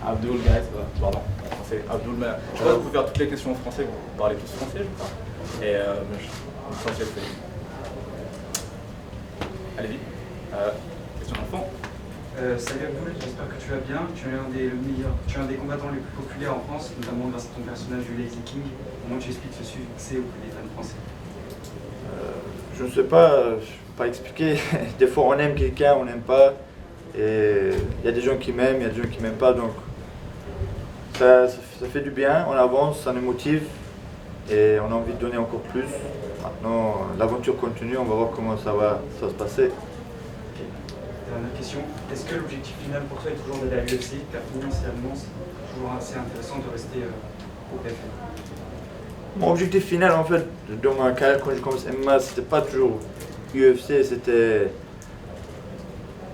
Abdoul, pardon, en français. Abdoul, mais je crois que vous pouvez faire toutes les questions en français, vous parlez tous français, je crois. Et l'essentiel, c'est. Allez-y. Question dans le fond. Salut Abdoul, j'espère que tu vas bien. Tu es un des combattants les plus populaires en France, notamment grâce à ton personnage du Lazy King. Comment tu expliques ce succès auprès des fans français? Je ne sais pas, je ne peux pas expliquer. Des fois on aime quelqu'un, on n'aime pas. Et il y a des gens qui m'aiment, il y a des gens qui ne m'aiment pas. Donc ça fait du bien, on avance, ça nous motive. Et on a envie de donner encore plus. Maintenant, l'aventure continue, on va voir comment ça va se passer. Dernière question, est-ce que l'objectif final pour toi est toujours d'aller à l'UFC? Car financièrement, c'est toujours assez intéressant de rester au PFL. Mon objectif final, en fait, dans ma carrière quand j'ai commencé MMA, c'était pas toujours UFC, c'était.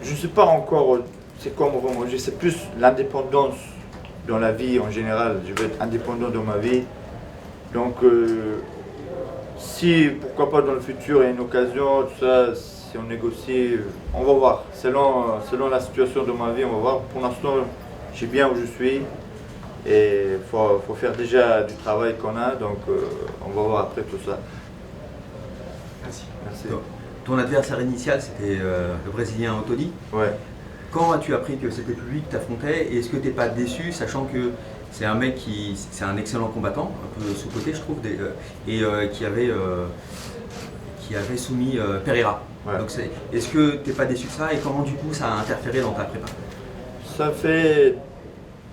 Je ne sais pas encore c'est quoi mon vrai objectif, c'est plus l'indépendance dans la vie en général. Je veux être indépendant dans ma vie. Donc, si, pourquoi pas dans le futur, il y a une occasion, tout ça, si on négocie, on va voir. Selon la situation de ma vie, on va voir. Pour l'instant, je suis bien où je suis. Et il faut faire déjà du travail qu'on a, donc on va voir après tout ça. Merci. Merci. Ton adversaire initial, c'était le Brésilien Anthony. Ouais. Quand as-tu appris que c'était plus lui que t'affrontais? Et est-ce que t'es pas déçu, sachant que c'est un mec c'est un excellent combattant, un peu sous-coté je trouve, qui avait soumis Pereira. Ouais. Donc est-ce que t'es pas déçu de ça et comment du coup ça a interféré dans ta prépa? Ça fait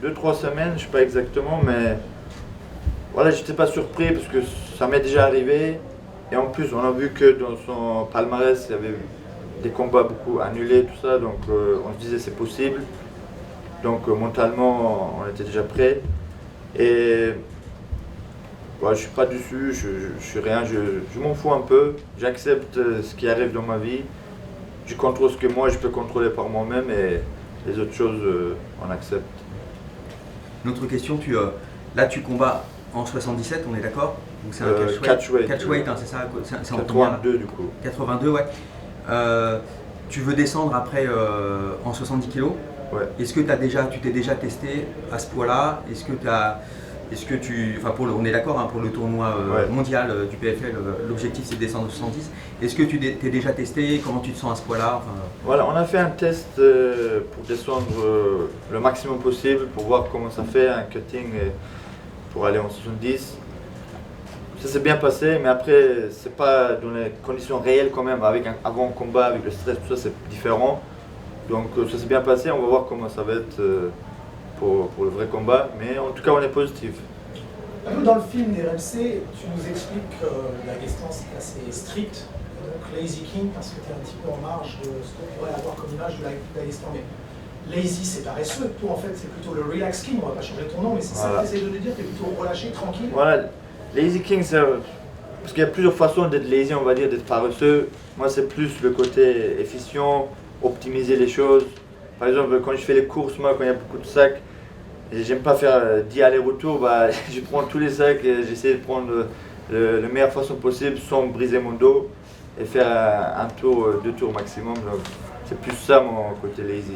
2-3 semaines, je sais pas exactement, mais voilà, j'étais pas surpris parce que ça m'est déjà arrivé. Et en plus, on a vu que dans son palmarès, il y avait des combats beaucoup annulés, tout ça, donc on se disait c'est possible. Donc mentalement, on était déjà prêts. Et ouais, je suis pas déçu, je suis rien, je m'en fous un peu. J'accepte ce qui arrive dans ma vie. Je contrôle ce que moi je peux contrôler par moi-même et les autres choses, on accepte. Une autre question, là tu combats en 77, on est d'accord? C'est un catchweight. Catchweight, hein, c'est ça? C'est en 82 du coup. 82, ouais. Tu veux descendre après en 70 kg. Ouais. Est-ce que tu t'es déjà testé à ce poids-là? On est d'accord, hein, pour le tournoi mondial du PFL, l'objectif c'est de descendre en 70. Est-ce que tu t'es déjà testé? Comment tu te sens à ce poids-là? Voilà, on a fait un test pour descendre le maximum possible, pour voir comment ça fait un cutting pour aller en 70. Ça s'est bien passé, mais après, c'est pas dans les conditions réelles quand même, avant le combat, avec le stress, tout ça, c'est différent. Donc ça s'est bien passé, on va voir comment ça va être pour le vrai combat, mais en tout cas, on est positif. Dans le film des RMC, tu nous expliques que la Dagestans c'est assez strict, donc Lazy King, parce que tu es un petit peu en marge de ce qu'on pourrait avoir comme image de la Dagestan. Mais Lazy, c'est paresseux. Toi, en fait, c'est plutôt le Relax King, on va pas changer ton nom, mais c'est ça que tu essaies de nous dire, tu es plutôt relâché, tranquille. Voilà, Lazy King, c'est. Parce qu'il y a plusieurs façons d'être lazy, on va dire, d'être paresseux. Moi, c'est plus le côté efficient, optimiser les choses. Par exemple, quand je fais les courses, moi, quand il y a beaucoup de sacs, j'aime pas faire 10 allers-retours, je prends tous les sacs et j'essaie de prendre la meilleure façon possible sans briser mon dos et faire un tour, 2 tours maximum. Donc, c'est plus ça mon côté lazy.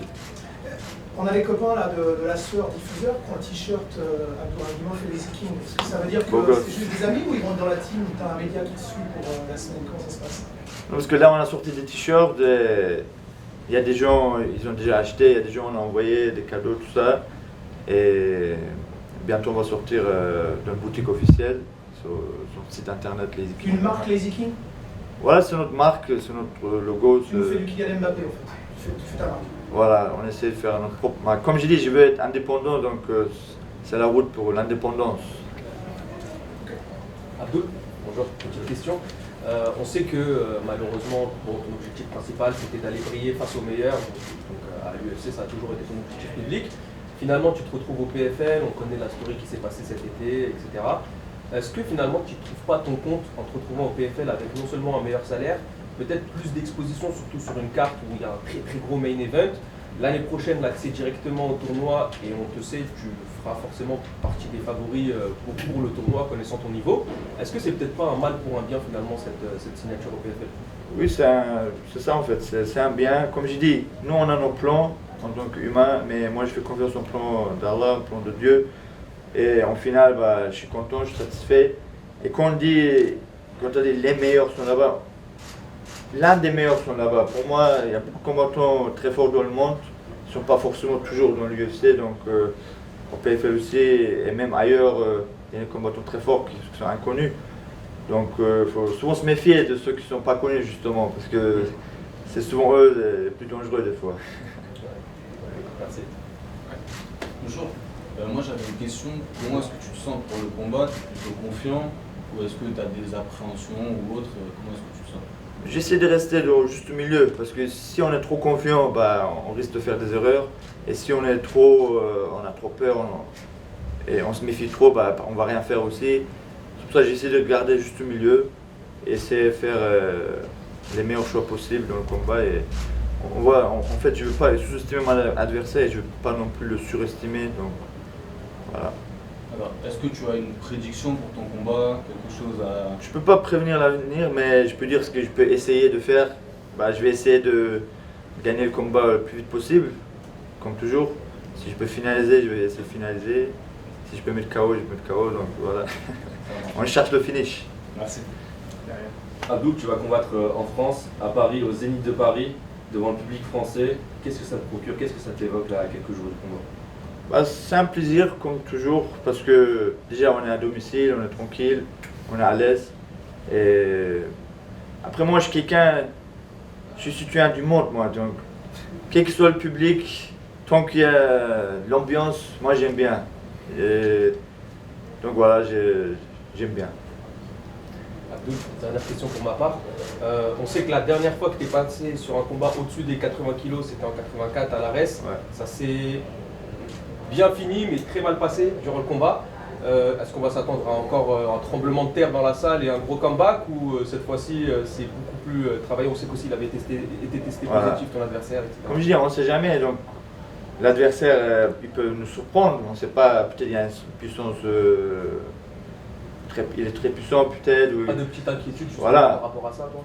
On a les copains là, de la sueur diffuseur qui ont un t-shirt Abdoul Abdouraguimov et Lazy King. Est-ce que ça veut dire que c'est juste des amis ou ils rentrent dans la team ou tu as un média qui te suit pour la semaine? Comment ça se passe? Non, parce que là, on a sorti des t-shirts. Il y a des gens, ils ont déjà acheté, il y a des gens, on a envoyé des cadeaux, tout ça. Et bientôt, on va sortir dans une boutique officielle sur le site internet Lazy King. Une marque Lazy King? Voilà, c'est notre marque, c'est notre logo. Tu nous fais du Kylian Mbappé en fait. Tu fais ta marque. Voilà, on essaie de faire notre propre marque. Comme j'ai dit, je veux être indépendant, donc c'est la route pour l'indépendance. Abdoul, bonjour, petite question. On sait que malheureusement, ton objectif principal c'était d'aller briller face aux meilleurs. Donc, à l'UFC, ça a toujours été ton objectif public. Finalement, tu te retrouves au PFL, on connaît la story qui s'est passée cet été, etc. Est-ce que finalement, tu ne trouves pas ton compte en te retrouvant au PFL avec non seulement un meilleur salaire, peut-être plus d'exposition, surtout sur une carte où il y a un très très gros main event. L'année prochaine, l'accès directement au tournoi, et on te sait, tu feras forcément partie des favoris pour le tournoi, connaissant ton niveau. Est-ce que c'est peut-être pas un mal pour un bien finalement cette signature au PFL? Oui, c'est ça en fait, c'est un bien. Comme j'ai dit, nous on a nos plans, en tant qu'humain, mais moi je fais confiance au plan d'Allah, au plan de Dieu. Et en finale, bah, je suis content, je suis satisfait. Et quand on dit les meilleurs sont là-bas, l'un des meilleurs sont là-bas. Pour moi, il y a beaucoup de combattants très forts dans le monde, ils ne sont pas forcément toujours dans l'UFC, donc au PFL aussi, et même ailleurs, il y a des combattants très forts qui sont inconnus. Donc il faut souvent se méfier de ceux qui ne sont pas connus justement, parce que c'est souvent eux les plus dangereux des fois. Merci. Bonjour, moi j'avais une question. Comment est-ce que tu te sens pour le combat? Tu es plutôt confiant ou est-ce que tu as des appréhensions ou autre? Comment est-ce que tu te sens? J'essaie de rester dans le juste milieu, parce que si on est trop confiant, bah, on risque de faire des erreurs. Et si on est trop, on a trop peur et on se méfie trop, bah, on va rien faire aussi. C'est pour ça que j'essaie de garder le juste milieu et essayer de faire les meilleurs choix possibles dans le combat. Et on voit, en fait, je ne veux pas sous-estimer mon adversaire et je ne veux pas non plus le surestimer. Donc, voilà. Alors, est-ce que tu as une prédiction pour ton combat, quelque chose à... Je ne peux pas prévenir l'avenir, mais je peux dire ce que je peux essayer de faire. Bah, je vais essayer de gagner le combat le plus vite possible, comme toujours. Si je peux finaliser, je vais essayer de finaliser. Si je peux mettre KO, je vais mettre KO. Donc voilà. On cherche le finish. Merci. Abdoul, tu vas combattre en France, à Paris, au Zénith de Paris, devant le public français. Qu'est-ce que ça te procure? Qu'est-ce que ça t'évoque là à quelques jours du combat? Bah, c'est un plaisir comme toujours parce que déjà on est à domicile, on est tranquille, on est à l'aise. Et après moi je suis quelqu'un, je suis citoyen du monde moi, donc quel que soit le public, tant qu'il y a l'ambiance, moi j'aime bien. Et donc voilà, j'aime bien. Abdoul, dernière question pour ma part. On sait que la dernière fois que tu es passé sur un combat au-dessus des 80 kg, c'était en 84 à l'ARES. Ouais. Ça s'est bien fini, mais très mal passé durant le combat. Est-ce qu'on va s'attendre à encore un tremblement de terre dans la salle et un gros comeback, ou cette fois-ci c'est beaucoup plus travaillé? On sait qu'aussi il avait été testé positif, ton adversaire, etc. Comme je dis, on ne sait jamais. Donc l'adversaire, il peut nous surprendre. On ne sait pas, peut-être il y a une puissance, il est très puissant peut-être. Pas de petite inquiétude voilà. Par rapport à ça, toi?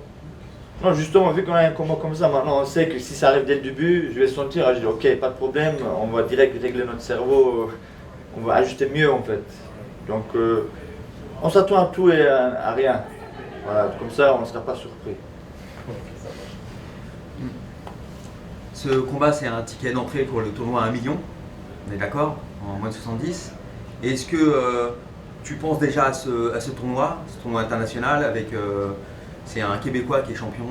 Non, justement, vu qu'on a un combat comme ça, maintenant on sait que si ça arrive dès le début, je vais sentir, je dis ok, pas de problème, on va direct régler notre cerveau, on va ajuster mieux en fait. Donc on s'attend à tout et à rien. Voilà, comme ça on ne sera pas surpris. Ce combat, c'est un ticket d'entrée pour le tournoi à 1 million, on est d'accord, en moins de 70. Est-ce que tu penses déjà à ce tournoi international avec... c'est un Québécois qui est champion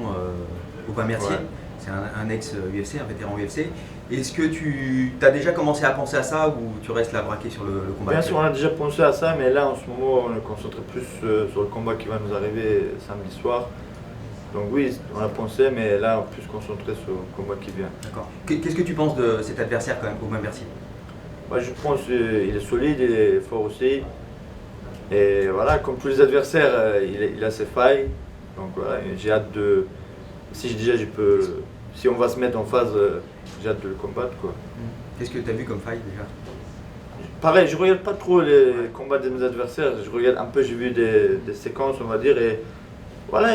au Pas-Mercier, ouais. C'est un ex-UFC, un vétéran UFC. Est-ce que tu as déjà commencé à penser à ça ou tu restes là braqué sur le combat? Bien sûr, on a déjà pensé à ça, mais là en ce moment on est concentré plus sur le combat qui va nous arriver samedi soir. Donc oui, on a pensé, mais là on est plus concentré sur le combat qui vient. D'accord. Qu'est-ce que tu penses de cet adversaire quand même au Pas-Mercier? Bah, je pense qu'il est solide, il est fort aussi. Et voilà, comme tous les adversaires, il a ses failles. Donc voilà, j'ai hâte de... Si on va se mettre en phase, j'ai hâte de le combattre, quoi. Qu'est-ce que tu as vu comme faille déjà? Pareil, je regarde pas trop les combats de mes adversaires, je regarde un peu, j'ai vu des séquences, on va dire, et voilà,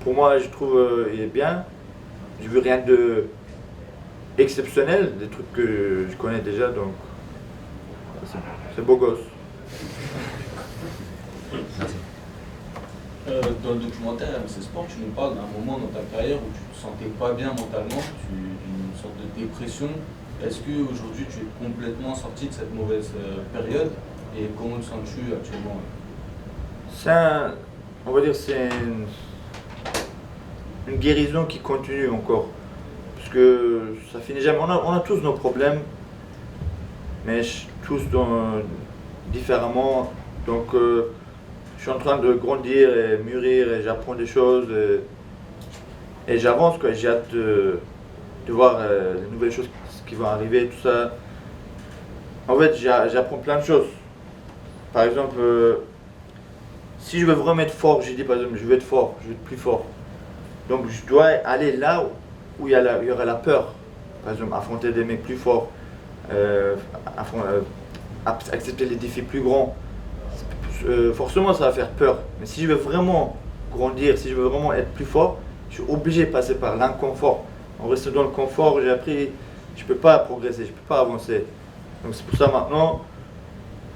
pour moi, je trouve il est bien. J'ai vu rien de exceptionnel, des trucs que je connais déjà, donc c'est beau gosse. Merci. Dans le documentaire MC Sport, tu nous parles d'un moment dans ta carrière où tu te sentais pas bien mentalement, une sorte de dépression. Est-ce qu'aujourd'hui tu es complètement sorti de cette mauvaise période et comment le sens-tu actuellement? On va dire c'est une guérison qui continue encore. Parce que ça finit jamais. On a tous nos problèmes, mais tous différemment. Donc je suis en train de grandir et mûrir et j'apprends des choses et j'avance, quoi. J'ai hâte de voir les nouvelles choses qui vont arriver, tout ça. En fait, j'apprends plein de choses. Par exemple, si je veux vraiment être fort, j'ai dit par exemple, je veux être fort, je veux être plus fort. Donc je dois aller là où il y aura la peur. Par exemple, affronter des mecs plus forts, accepter les défis plus grands. Forcément ça va faire peur, mais si je veux vraiment grandir, si je veux vraiment être plus fort, je suis obligé de passer par l'inconfort. En restant dans le confort, j'ai appris je peux pas progresser, je peux pas avancer. Donc c'est pour ça maintenant,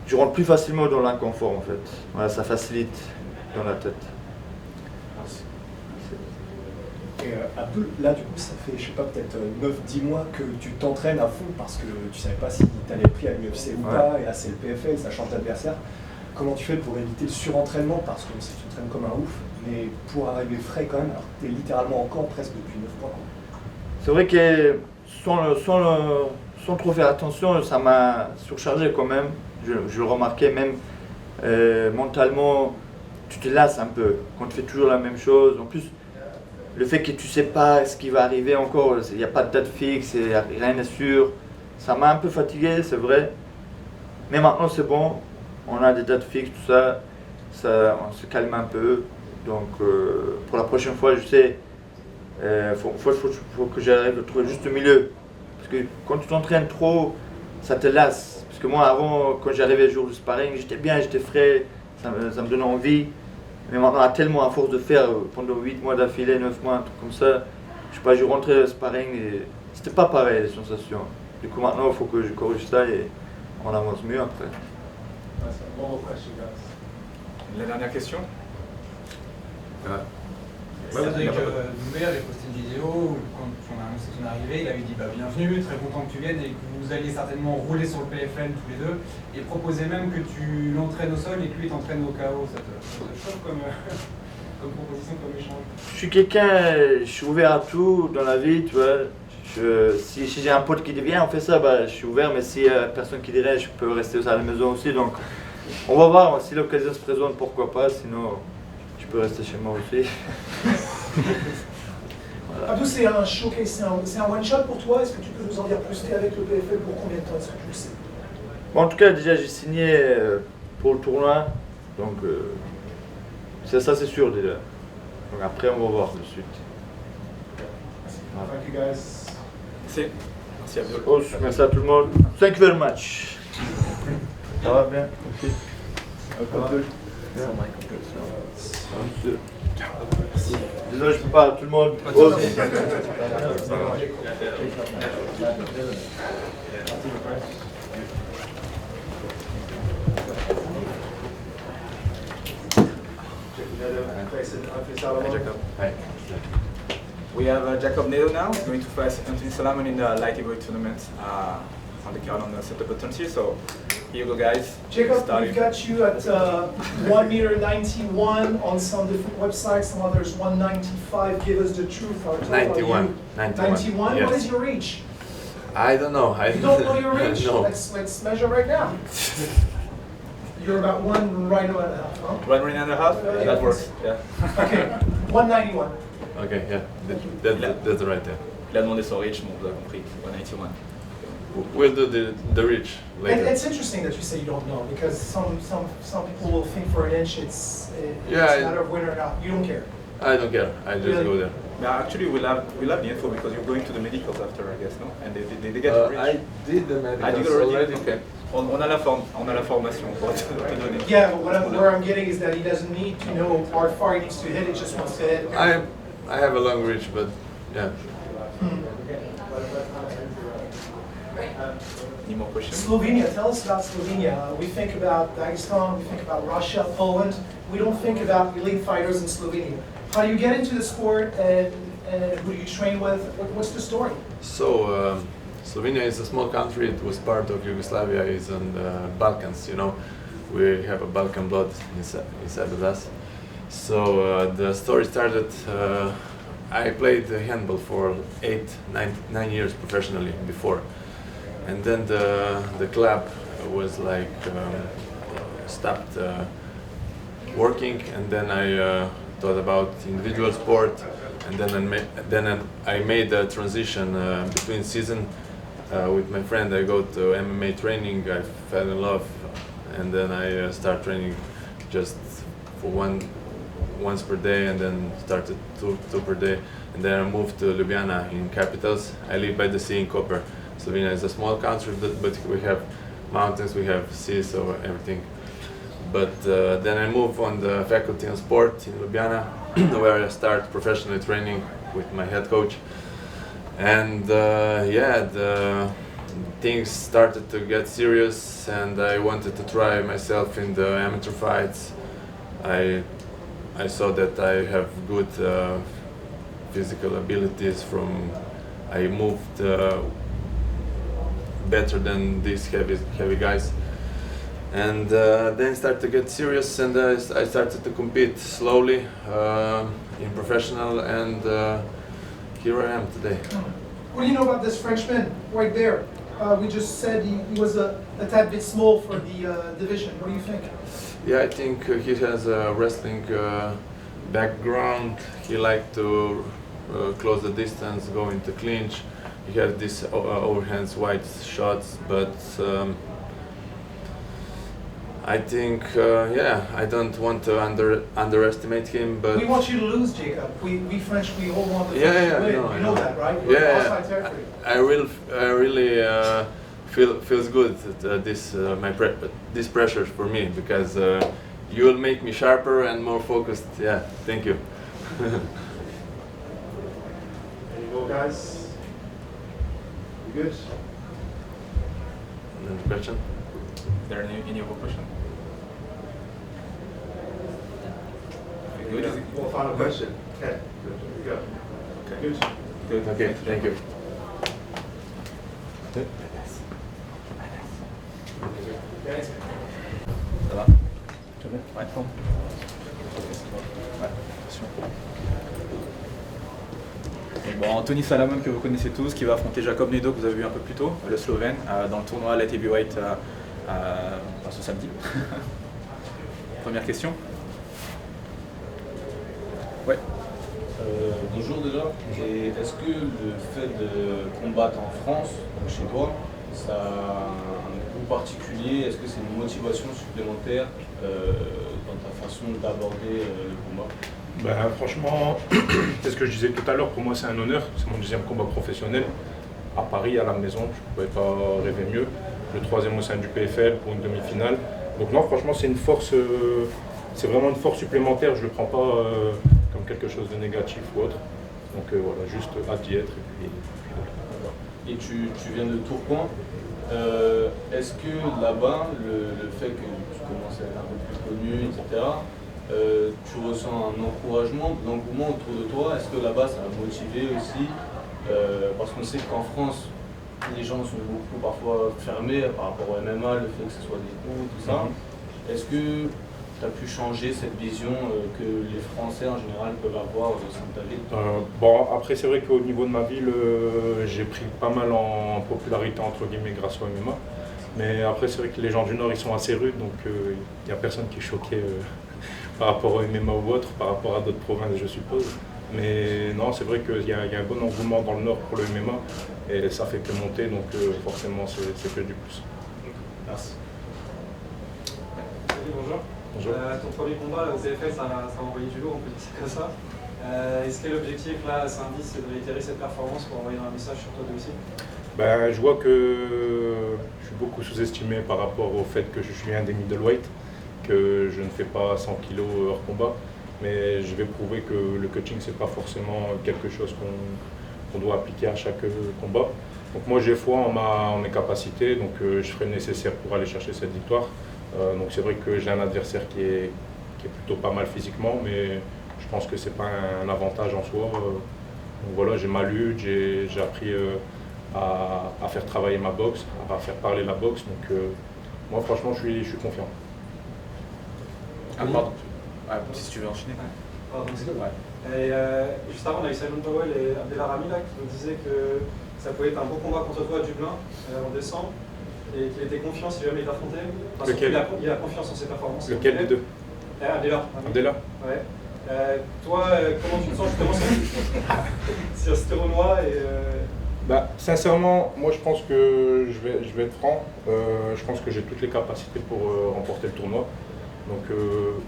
je rentre plus facilement dans l'inconfort en fait. Voilà, ça facilite dans la tête. Et Abdoul, là du coup ça fait, je sais pas, peut-être 9-10 mois que tu t'entraînes à fond parce que tu savais pas si tu allais pris à l'UFC ou pas, et là c'est le PFL, ça change d'adversaire. Comment tu fais pour éviter le surentraînement, parce que si tu t'entraînes comme un ouf, mais pour arriver frais quand même, alors que tu es littéralement en camp presque depuis 9 mois. C'est vrai que sans trop faire attention, ça m'a surchargé quand même. Je le remarquais même mentalement, tu te lasses un peu quand tu fais toujours la même chose. En plus, le fait que tu sais pas ce qui va arriver encore, il n'y a pas de date fixe, rien n'est sûr. Ça m'a un peu fatigué, c'est vrai. Mais maintenant c'est bon, on a des dates fixes, tout ça, on se calme un peu. Donc pour la prochaine fois, je sais, faut que j'arrive à trouver juste le milieu. Parce que quand tu t'entraînes trop, ça te lasse. Parce que moi avant, quand j'arrivais le jour du sparring, j'étais bien, j'étais frais, ça me donnait envie. Mais maintenant, tellement à force de faire pendant 8 mois d'affilée, 9 mois, un truc comme ça, je sais pas, je rentrais au sparring et c'était pas pareil les sensations. Du coup maintenant, il faut que je corrige ça et on avance mieux après. La dernière question. Cédric Doumbé avait posté une vidéo quand on a annoncé ton arrivée, il avait dit bienvenue, très content que tu viennes et que vous alliez certainement rouler sur le PFL tous les deux, et proposait même que tu l'entraînes au sol et que lui t'entraîne au KO. Ça te choque comme proposition, comme échange? Je suis ouvert à tout dans la vie, tu vois. Si j'ai un pote qui dit viens on fait ça, je suis ouvert, mais si personne qui dirait je peux rester à la maison aussi, donc on va voir, si l'occasion se présente, pourquoi pas, sinon je peux rester chez moi aussi. Voilà. Abdou, c'est un showcase, c'est un one-shot pour toi, est-ce que tu peux nous en dire plus? T'es avec le PFL pour combien de temps, est-ce que tu le sais? Bon, en tout cas déjà j'ai signé pour le tournoi, donc ça c'est sûr déjà. Donc après on va voir tout de suite. Voilà. Thank you guys. Merci Abdoul. Oh, merci à tout le monde. Thank you very much. Ça va bien? Ok. Abdoul. Désolé, je peux pas, tout le monde. Oh. Hi, Jakob. Hi. We have Jakob Nedoh now, who's going to face Anthony Salamone in the light heavyweight tournament on the card on September 20th. So here you go, guys. Jakob, we've got you at 1m91 on some different websites, some others 195. Give us the truth. 91. 91? Yes. What is your reach? I don't know. You don't know your reach? No. Let's measure right now. You're about 1 right and a half, huh? 1 minute and a half? That works, yeah. Okay, 191. Okay, yeah, that's right there. Il a demandé son reach, bon, vous avez compris, 191. We'll do the reach later. It's interesting that you say you don't know, because some people will think for an inch it's a matter of winner or not. You don't care. I don't care. I just Really? go there. Yeah, actually, we'll have the info because you're going to the medicals after, I guess, no? And they get your reach. I did the medicals did already? already. Okay. On a la formation pour te donner. Yeah, but where I'm getting is that he doesn't need to know how far he needs to hit, he just wants to hit. I have a long reach, but yeah. Any more questions? Slovenia, tell us about Slovenia. We think about Dagestan, we think about Russia, Poland. We don't think about elite fighters in Slovenia. How do you get into the sport and who do you train with? What's the story? So Slovenia is a small country. It was part of Yugoslavia. It's on the Balkans. You know, we have a Balkan blood inside of us. So the story started. I played handball for 9 years professionally before, and then the club was like stopped working, and then I thought about individual sport, and then I made a transition between season. With my friend, I go to MMA training. I fell in love, and then I start training just for once per day, and then started two per day, and then I moved to Ljubljana in capitals. I live by the sea in Koper. Slovenia is a small country, but we have mountains, we have seas, so everything. But then I moved on the faculty on sport in Ljubljana, where I start professionally training with my head coach. And yeah, the things started to get serious, and I wanted to try myself in the amateur fights. I saw that I have good physical abilities. I moved better than these heavy guys. And then started to get serious, and I started to compete slowly in professional, and here I am today. What do you know about this Frenchman right there? We just said he was a tad bit small for the division. What do you think? Yeah, I think he has a wrestling background. He liked to close the distance, go into clinch. He had these overhands wide shots, but I think, yeah, I don't want to underestimate him, but... We want you to lose, Jacob. We French, we all want the French to win. No, you know that, right? We're yeah, outside territory. I really feels good that this pressure for me, because you will make me sharper and more focused. Yeah, thank you. Any more guys? You good? Another question? Is there any other question? Good. One final question. Okay, good. Here we go. Okay. Good. Good. Okay, thank you. Ça va? Ouais, bon. Ouais, attention. Donc bon, Anthony Salamone, que vous connaissez tous, qui va affronter Jakob Nedoh, que vous avez vu un peu plus tôt, le Slovène, dans le tournoi Light Heavyweight ce samedi. Première question. Ouais. Bonjour déjà. Et est-ce que le fait de combattre en France, donc chez toi, ça a un goût particulier? Est-ce que c'est une motivation supplémentaire dans ta façon d'aborder le combat? Ben, franchement, c'est ce que je disais tout à l'heure, pour moi c'est un honneur, c'est mon deuxième combat professionnel. À Paris, à la maison, je ne pouvais pas rêver mieux. Le troisième au sein du PFL pour une demi-finale. Donc non, franchement c'est une force, c'est vraiment une force supplémentaire, je ne le prends pas comme quelque chose de négatif ou autre. Donc voilà, juste hâte d'y être. Et tu viens de Tourcoing. Est-ce que là-bas, le fait que tu commences à être un peu plus connu, etc., tu ressens un encouragement, de l'engouement autour de toi? Est-ce que là-bas ça a motivé aussi? Parce qu'on sait qu'en France, les gens sont beaucoup parfois fermés par rapport au MMA, le fait que ce soit des coups, tout ça. Est-ce que tu as pu changer cette vision que les Français en général peuvent avoir au sein de ta ville? Bon, après c'est vrai qu'au niveau de ma ville, j'ai pris pas mal en popularité entre guillemets grâce au MMA. Mais après c'est vrai que les gens du Nord ils sont assez rudes, donc il n'y a personne qui est choqué par rapport au MMA ou autre, par rapport à d'autres provinces je suppose. Mais non, c'est vrai qu'il y a un bon engouement dans le Nord pour le MMA et ça fait que monter, donc forcément c'est que du plus. Merci. Salut, bonjour. Bonjour. Ton premier combat au PFL, ça a envoyé du lourd, on peut dire ça comme ça. Est-ce que l'objectif là, samedi, c'est de réitérer cette performance pour envoyer un message sur toi aussi? Ben, je vois que je suis beaucoup sous-estimé par rapport au fait que je suis un des middleweight, que je ne fais pas 100 kg hors combat. Mais je vais prouver que le coaching, c'est pas forcément quelque chose qu'on doit appliquer à chaque combat. Donc moi, j'ai foi en mes capacités, donc je ferai le nécessaire pour aller chercher cette victoire. Donc c'est vrai que j'ai un adversaire qui est plutôt pas mal physiquement, mais je pense que c'est pas un avantage en soi. Donc voilà, j'ai ma lutte, j'ai appris à faire travailler ma boxe, à faire parler la boxe. Donc moi, franchement, je suis confiant. Ah, pardon. Ah, si tu veux enchaîner. Pardon, Ouais. Et juste avant, on a eu Simeon Powell et Abdellah Er-Ramy là, qui nous disaient que ça pouvait être un beau combat contre toi à Dublin en décembre et qu'il était confiant si jamais il t'affrontait. Lequel? Il a confiance en ses performances. Lequel des deux? Abdellah. Abdellah? Ouais. Toi, comment tu te sens justement sur ce tournoi et Bah, sincèrement, moi je pense que je vais être franc. Je pense que j'ai toutes les capacités pour remporter le tournoi. Donc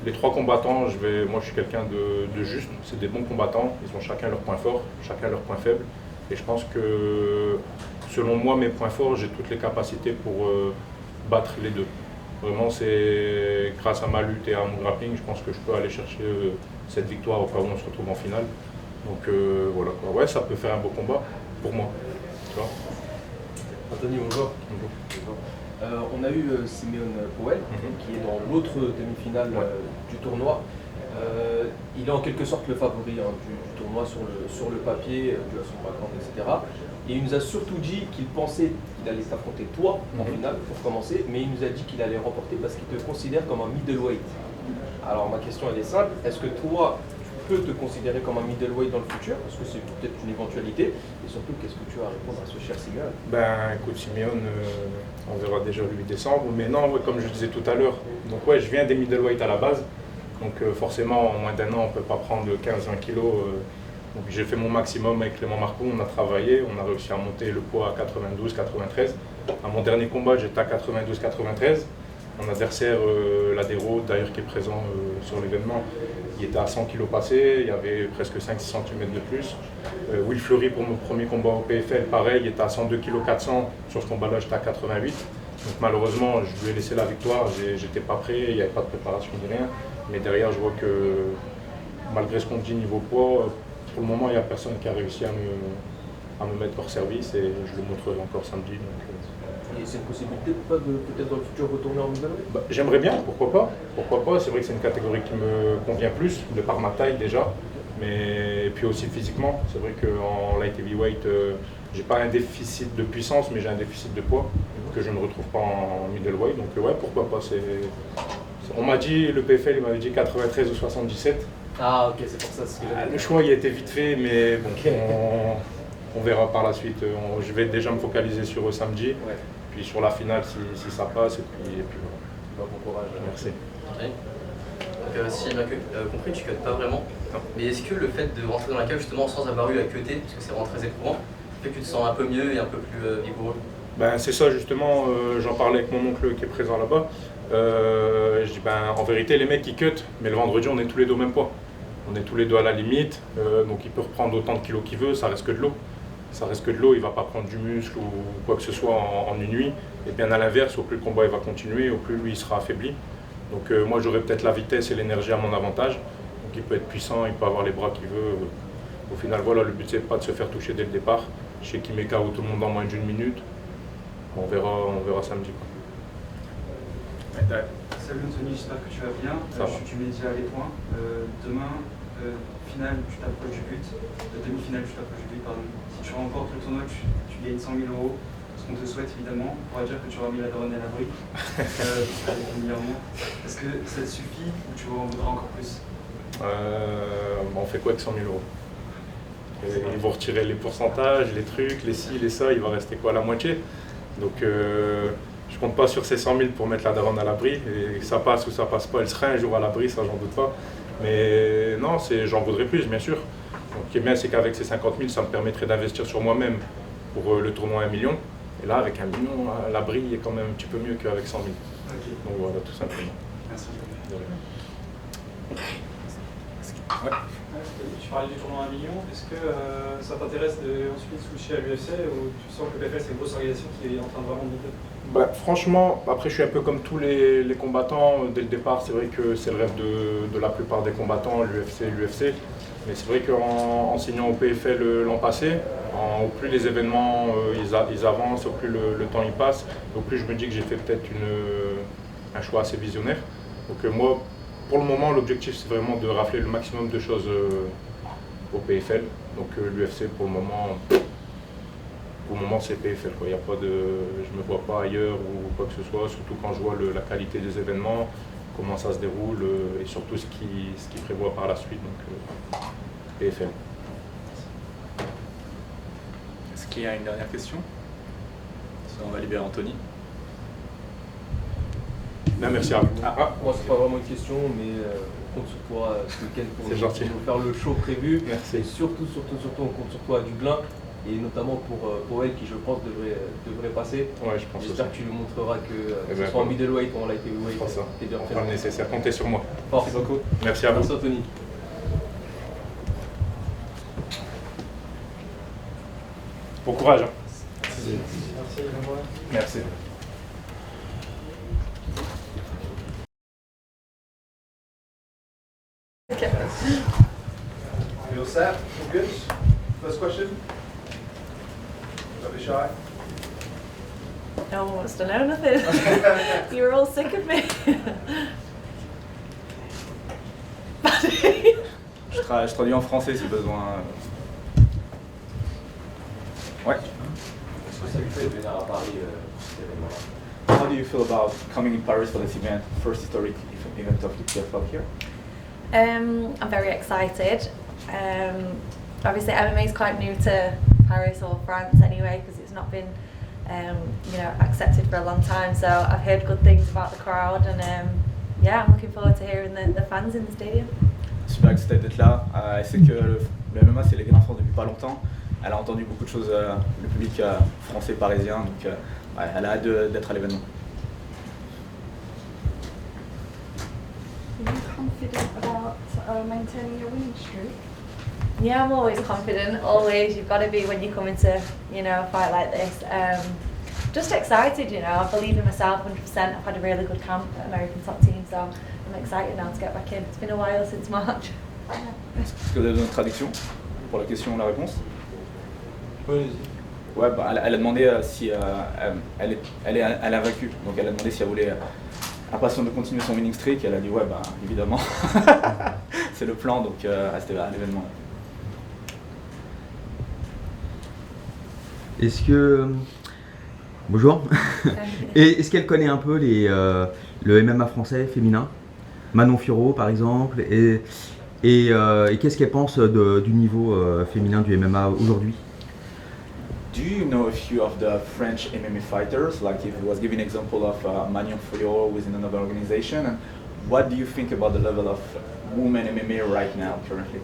les trois combattants, moi je suis quelqu'un de juste, c'est des bons combattants, ils ont chacun leur point fort, chacun leur point faible. Et je pense que selon moi, mes points forts, j'ai toutes les capacités pour battre les deux. Vraiment, c'est grâce à ma lutte et à mon grappling, je pense que je peux aller chercher cette victoire au cas où on se retrouve en finale. Donc voilà quoi. Ouais, ça peut faire un beau combat. pour moi. Tu vois. Anthony, bonjour. On a eu Simeone Powell, qui est dans l'autre demi-finale du tournoi. Il est en quelque sorte le favori du tournoi sur le papier, dû à son background, etc. Et il nous a surtout dit qu'il pensait qu'il allait s'affronter toi en finale pour commencer, mais il nous a dit qu'il allait remporter parce qu'il te considère comme un middleweight. Alors ma question elle est simple, est-ce que toi tu peux te considérer comme un middleweight dans le futur? Est-ce que c'est peut-être une éventualité? Et surtout, qu'est-ce que tu as à répondre à ce cher Simeone? Ben écoute, Simeone, on verra déjà le 8 décembre. Mais non, ouais, comme je disais tout à l'heure, donc ouais, je viens des middleweight à la base. Donc forcément, en moins d'un an, on ne peut pas prendre 15-20 kilos. Donc j'ai fait mon maximum avec Clément Marcoux, on a travaillé, on a réussi à monter le poids à 92-93. À mon dernier combat, j'étais à 92-93. Mon adversaire, l'Adéro, d'ailleurs qui est présent sur l'événement, il était à 100 kg passé, il y avait presque 5-6 cm de plus. Will Fleury, pour mon premier combat au PFL, pareil, il était à 102 kg 400, sur ce combat-là j'étais à 88. Donc malheureusement, je lui ai laissé la victoire, j'étais pas prêt, il n'y avait pas de préparation ni rien. Mais derrière, je vois que malgré ce qu'on dit niveau poids, pour le moment, il n'y a personne qui a réussi à me mettre hors service et je le montrerai encore samedi. Et c'est une possibilité peut-être dans le futur retourner en middleweight? J'aimerais bien, pourquoi pas. Pourquoi pas, c'est vrai que c'est une catégorie qui me convient plus, de par ma taille déjà, mais et puis aussi physiquement. C'est vrai qu'en light heavyweight, j'ai pas un déficit de puissance, mais j'ai un déficit de poids que je ne retrouve pas en middleweight. Donc ouais, pourquoi pas. On m'a dit, le PFL, il m'avait dit 93 ou 77. Ah ok, c'est pour ça ce que j'avais. Le choix il a été vite fait, mais bon, on verra par la suite. Je vais déjà me focaliser sur samedi, puis sur la finale si ça passe, et puis voilà. Bon courage. Merci. Donc si j'ai bien compris, tu cuttes pas vraiment. Non. Mais est-ce que le fait de rentrer dans la cage justement sans avoir eu à cutter, parce que c'est vraiment très éprouvant, fait que tu te sens un peu mieux et un peu plus vigoureux? Ben, c'est ça justement, j'en parlais avec mon oncle qui est présent là-bas. Je dis en vérité les mecs ils cut, mais le vendredi on est tous les deux au même poids. On est tous les deux à la limite, donc il peut reprendre autant de kilos qu'il veut, ça reste que de l'eau. Ça reste que de l'eau, il ne va pas prendre du muscle ou quoi que ce soit en une nuit. Et bien à l'inverse, au plus le combat il va continuer, au plus lui il sera affaibli. Donc moi j'aurai peut-être la vitesse et l'énergie à mon avantage. Donc il peut être puissant, il peut avoir les bras qu'il veut. Au final voilà, le but c'est pas de se faire toucher dès le départ. Chez KOUMYK où tout le monde en moins d'une minute. On verra samedi. Salut Anthony, j'espère que tu vas bien. Tu mets déjà les points. Demain, finale, tu t'approches du but. Demi-finale, tu t'approches du but, pardon. Si tu remportes le tournoi, tu gagnes 100 000 €. Ce qu'on te souhaite évidemment. On pourra dire que tu auras mis la daronne à l'abri. Est-ce que ça te suffit ou tu en voudras encore plus? On fait quoi avec 100 000 €? Ils vont retirer les pourcentages, les trucs, les ci, les ça, il va rester quoi, la moitié? Donc je compte pas sur ces 100 000 pour mettre la daronne à l'abri, et que ça passe ou ça passe pas, elle sera un jour à l'abri, ça j'en doute pas. Mais non, j'en voudrais plus bien sûr. Donc ce qui est bien c'est qu'avec ces 50 000, ça me permettrait d'investir sur moi-même pour le tournoi 1 million. Et là avec 1 million, l'abri est quand même un petit peu mieux qu'avec 100 000. Okay. Donc voilà, tout simplement. Merci. Ouais. Tu parlais du tournoi 1 million, est-ce que ça t'intéresse ensuite switcher à l'UFC ou tu sens que le PFL c'est une grosse organisation qui est en train de vraiment monter? Franchement, après je suis un peu comme tous les combattants, dès le départ c'est vrai que c'est le rêve de la plupart des combattants, l'UFC. Mais c'est vrai qu'en signant au PFL l'an passé, au plus les événements ils avancent, au plus le temps il passe, au plus je me dis que j'ai fait peut-être un choix assez visionnaire. Donc moi, pour le moment, l'objectif c'est vraiment de rafler le maximum de choses au PFL. Donc l'UFC pour le moment c'est PFL. Il y a pas de, je ne me vois pas ailleurs ou quoi que ce soit, surtout quand je vois la qualité des événements, comment ça se déroule et surtout ce qui prévoit par la suite. Donc PFL. Est-ce qu'il y a une dernière question? Sinon on va libérer Anthony. Non, merci à vous. Moi c'est pas vraiment une question, mais on compte sur toi ce week-end pour nous faire le show prévu. Merci. Et surtout on compte sur toi à Dublin. Et notamment pour Powell qui je pense devrait passer. Ouais, je pense. J'espère que tu lui montreras que ce soit en middleweight ou en light heavyweight. T'es bien fait. On fera le nécessaire, comptez sur moi. Merci beaucoup. Merci à vous. Merci Anthony. Bon courage. Merci. Merci. You all set? All good? First question? shy? No one wants to know nothing. You were all sick of me. Je traduis en français si besoin. Ouais. How do you feel about coming in Paris for this event, first historic event of the PFL here? I'm very excited. Obviously MMA is quite new to Paris or France anyway, because it's not been accepted for a long time, so I've heard good things about the crowd, and yeah, I'm looking forward to hearing the fans in the stadium. Super excité d'être là. Elle sait que le MMA c'est légal en France depuis pas longtemps. Elle a entendu beaucoup de choses, le public français parisien, donc ouais, elle a hâte d'être à l'événement. Are you confident about maintaining your winning streak? Yeah, I'm always confident, always. You've got to be when you come into, a fight like this. Just excited, I believe in myself 100%. I've had a really good camp at American Top Team, so I'm excited now to get back in. It's been a while since March. Est-ce que vous avez besoin de traduction pour la question ou la réponse? Oui. Ouais, bah, elle a demandé si elle a vaincu, donc elle a demandé si elle voulait impatiente de continuer son winning streak. Elle a dit ouais, bah évidemment, c'est le plan, donc c'était à l'événement. Est-ce que... Bonjour. Et est-ce qu'elle connaît un peu le MMA français féminin? Manon Fiorot par exemple. Et qu'est-ce qu'elle pense du niveau féminin du MMA aujourd'hui? Do you know a few of the French MMA fighters, like if it was giving an example of Manon Fiorot within another organization? And what do you think about the level of women MMA right now, currently?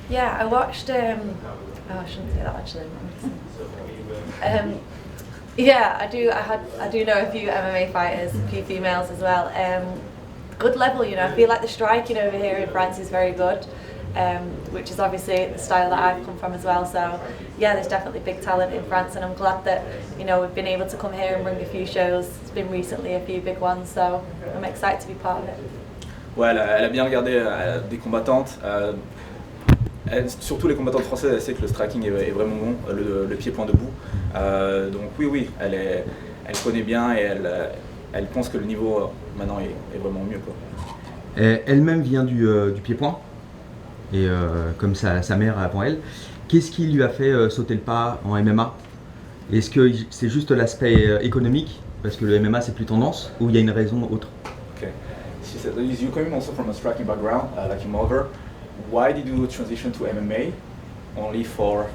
Yeah, I watched, oh, I shouldn't say that actually. Yeah, I do know a few MMA fighters, a few females as well. Good level, I feel like the striking over here in France is very good, which is obviously the style that I've come from as well. So yeah, there's definitely big talent in France, and I'm glad that we've been able to come here and bring a few shows. It's been recently a few big ones, so I'm excited to be part of it. Ouais, elle a bien regardé des combattantes. Surtout les combattantes françaises, elle sait que le striking est vraiment bon, le pied-point debout. Donc oui, elle connaît bien et elle pense que le niveau maintenant est vraiment mieux, quoi. Elle-même vient du pied-point, et comme sa mère avant elle. Qu'est-ce qui lui a fait sauter le pas en MMA? Est-ce que c'est juste l'aspect économique, parce que le MMA c'est plus tendance, ou il y a une raison autre? Okay. She said, you coming also from a striking background, like your mother. Why did you transition to MMA? Only for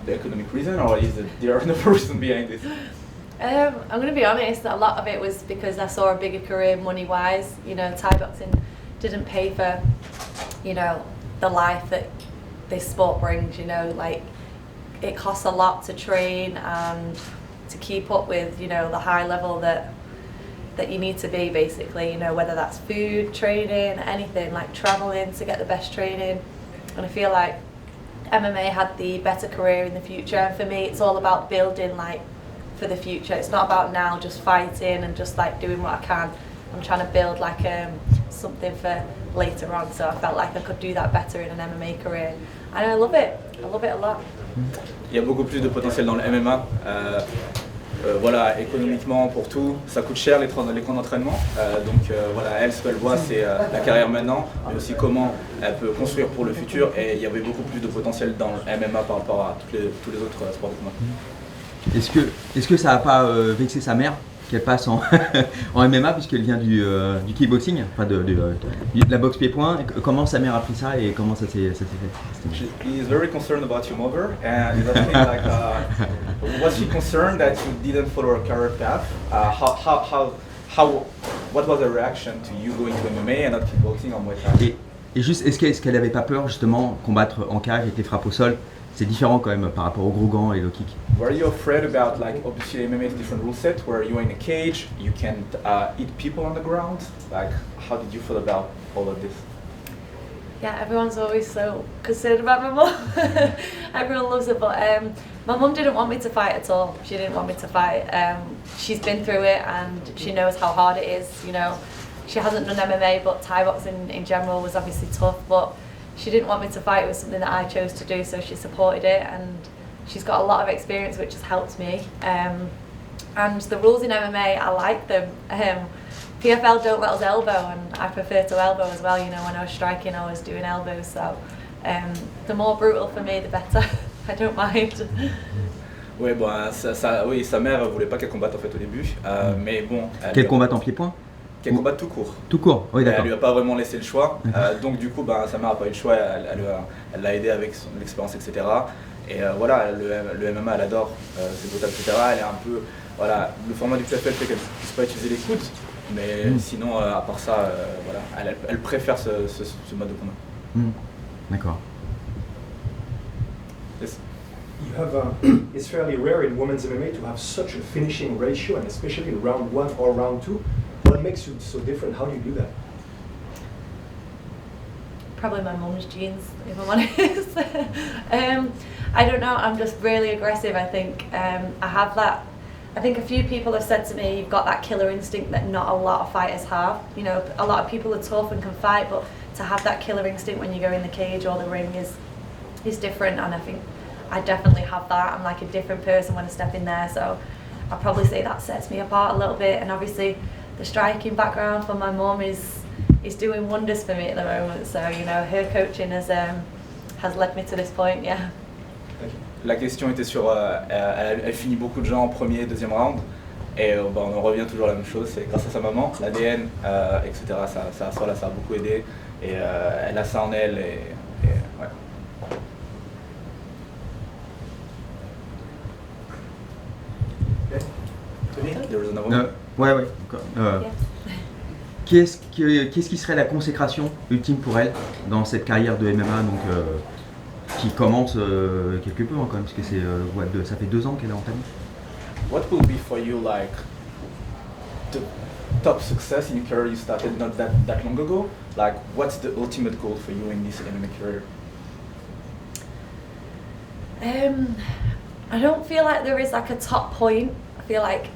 the economic reason, or is there another reason behind this? I'm going to be honest, a lot of it was because I saw a bigger career money-wise. Thai boxing didn't pay for, the life that this sport brings. Like it costs a lot to train and to keep up with, the high level that you need to be, basically, whether that's food, training, anything, like traveling to get the best training. And I feel like MMA had the better career in the future, and for me it's all about building for the future. It's not about now just fighting and just doing what I can. I'm trying to build something for later on, so I felt like I could do that better in an MMA career, and I love it a lot. Il y a beaucoup plus de potentiel dans le MMA. Voilà, économiquement pour tout, ça coûte cher les camps d'entraînement. Donc voilà, elle, ce qu'elle voit, c'est la carrière maintenant, mais aussi comment elle peut construire pour le futur. Et il y avait beaucoup plus de potentiel dans le MMA par rapport à tous les autres sports de combat. Est-ce que ça n'a pas vexé sa mère qu'elle passe en MMA, puisqu'elle vient du kickboxing, enfin de la boxe pied-point? Comment sa mère a pris ça et comment ça s'est fait? She is very concerned about your mother, and is asking was she concerned that you didn't follow her career path? What was her reaction to you going to MMA and not kickboxing or Muay Thai? Et juste, est-ce qu'elle n'avait pas peur justement combattre en cage avec les frappes au sol? C'est différent quand même par rapport aux gros gants et low kick. Were you afraid about, obviously MMA is a different rule set where you're in a cage, you can eat people on the ground? How did you feel about all of this? Yeah, everyone's always so concerned about my mum. Everyone loves it, but my mum didn't want me to fight at all. She didn't want me to fight. She's been through it and she knows how hard it is. She hasn't done MMA, but Thai boxing in general was obviously tough. But she didn't want me to fight. It was something that I chose to do, so she supported it, and she's got a lot of experience, which has helped me. And the rules in MMA, I like them. PFL don't let us elbow, and I prefer to elbow as well. You know, when I was striking, I was doing elbows, so the more brutal for me, the better. I don't mind. Oui, bon, oui, sa mère voulait pas qu'elle combatte en fait au début, mais bon. Qu'elle combatte en pied-point? Qu'elle combatte tout court. Tout court, oui, d'accord. Elle lui a pas vraiment laissé le choix, donc du coup, sa mère a pas eu le choix, elle l'a aidé avec son expérience, etc. Et voilà, le MMA, elle adore ses botas, etc. Elle est un peu, voilà, le format du PFL fait qu'elle ne puisse pas utiliser les coudes, mais sinon, à part ça, voilà, elle préfère ce mode de combat. D'accord. Yes. You have it's fairly rare in women's MMA to have such a finishing ratio, and especially in round 1 or round 2. What makes you so different? How do you do that? Probably my mum's genes, if I'm honest. I don't know, I'm just really aggressive, I think. I have that. I think a few people have said to me, you've got that killer instinct that not a lot of fighters have. You know, a lot of people are tough and can fight, but to have that killer instinct when you go in the cage or the ring is different, and I think I definitely have that. I'm like a different person when I step in there, so I'd probably say that sets me apart a little bit. And obviously the striking background from my mum is doing wonders for me at the moment, so you know, her coaching has led me to this point, yeah. La question était sur, elle finit beaucoup de gens en premier et deuxième round, et on en revient toujours à la même chose, c'est grâce à sa maman, l'ADN, etc. Ça a beaucoup aidé, et elle a ça en elle, et ouais. Ouais. Qu'est-ce qui serait la consécration ultime pour elle dans cette carrière de MMA, donc qui commence quelque peu quand même, parce que ça fait 2 ans qu'elle a entamé. What will be for you like the top success in your career? You started not that long ago. Like, what's the ultimate goal for you in this MMA career? I don't feel like there is like a top point. I feel like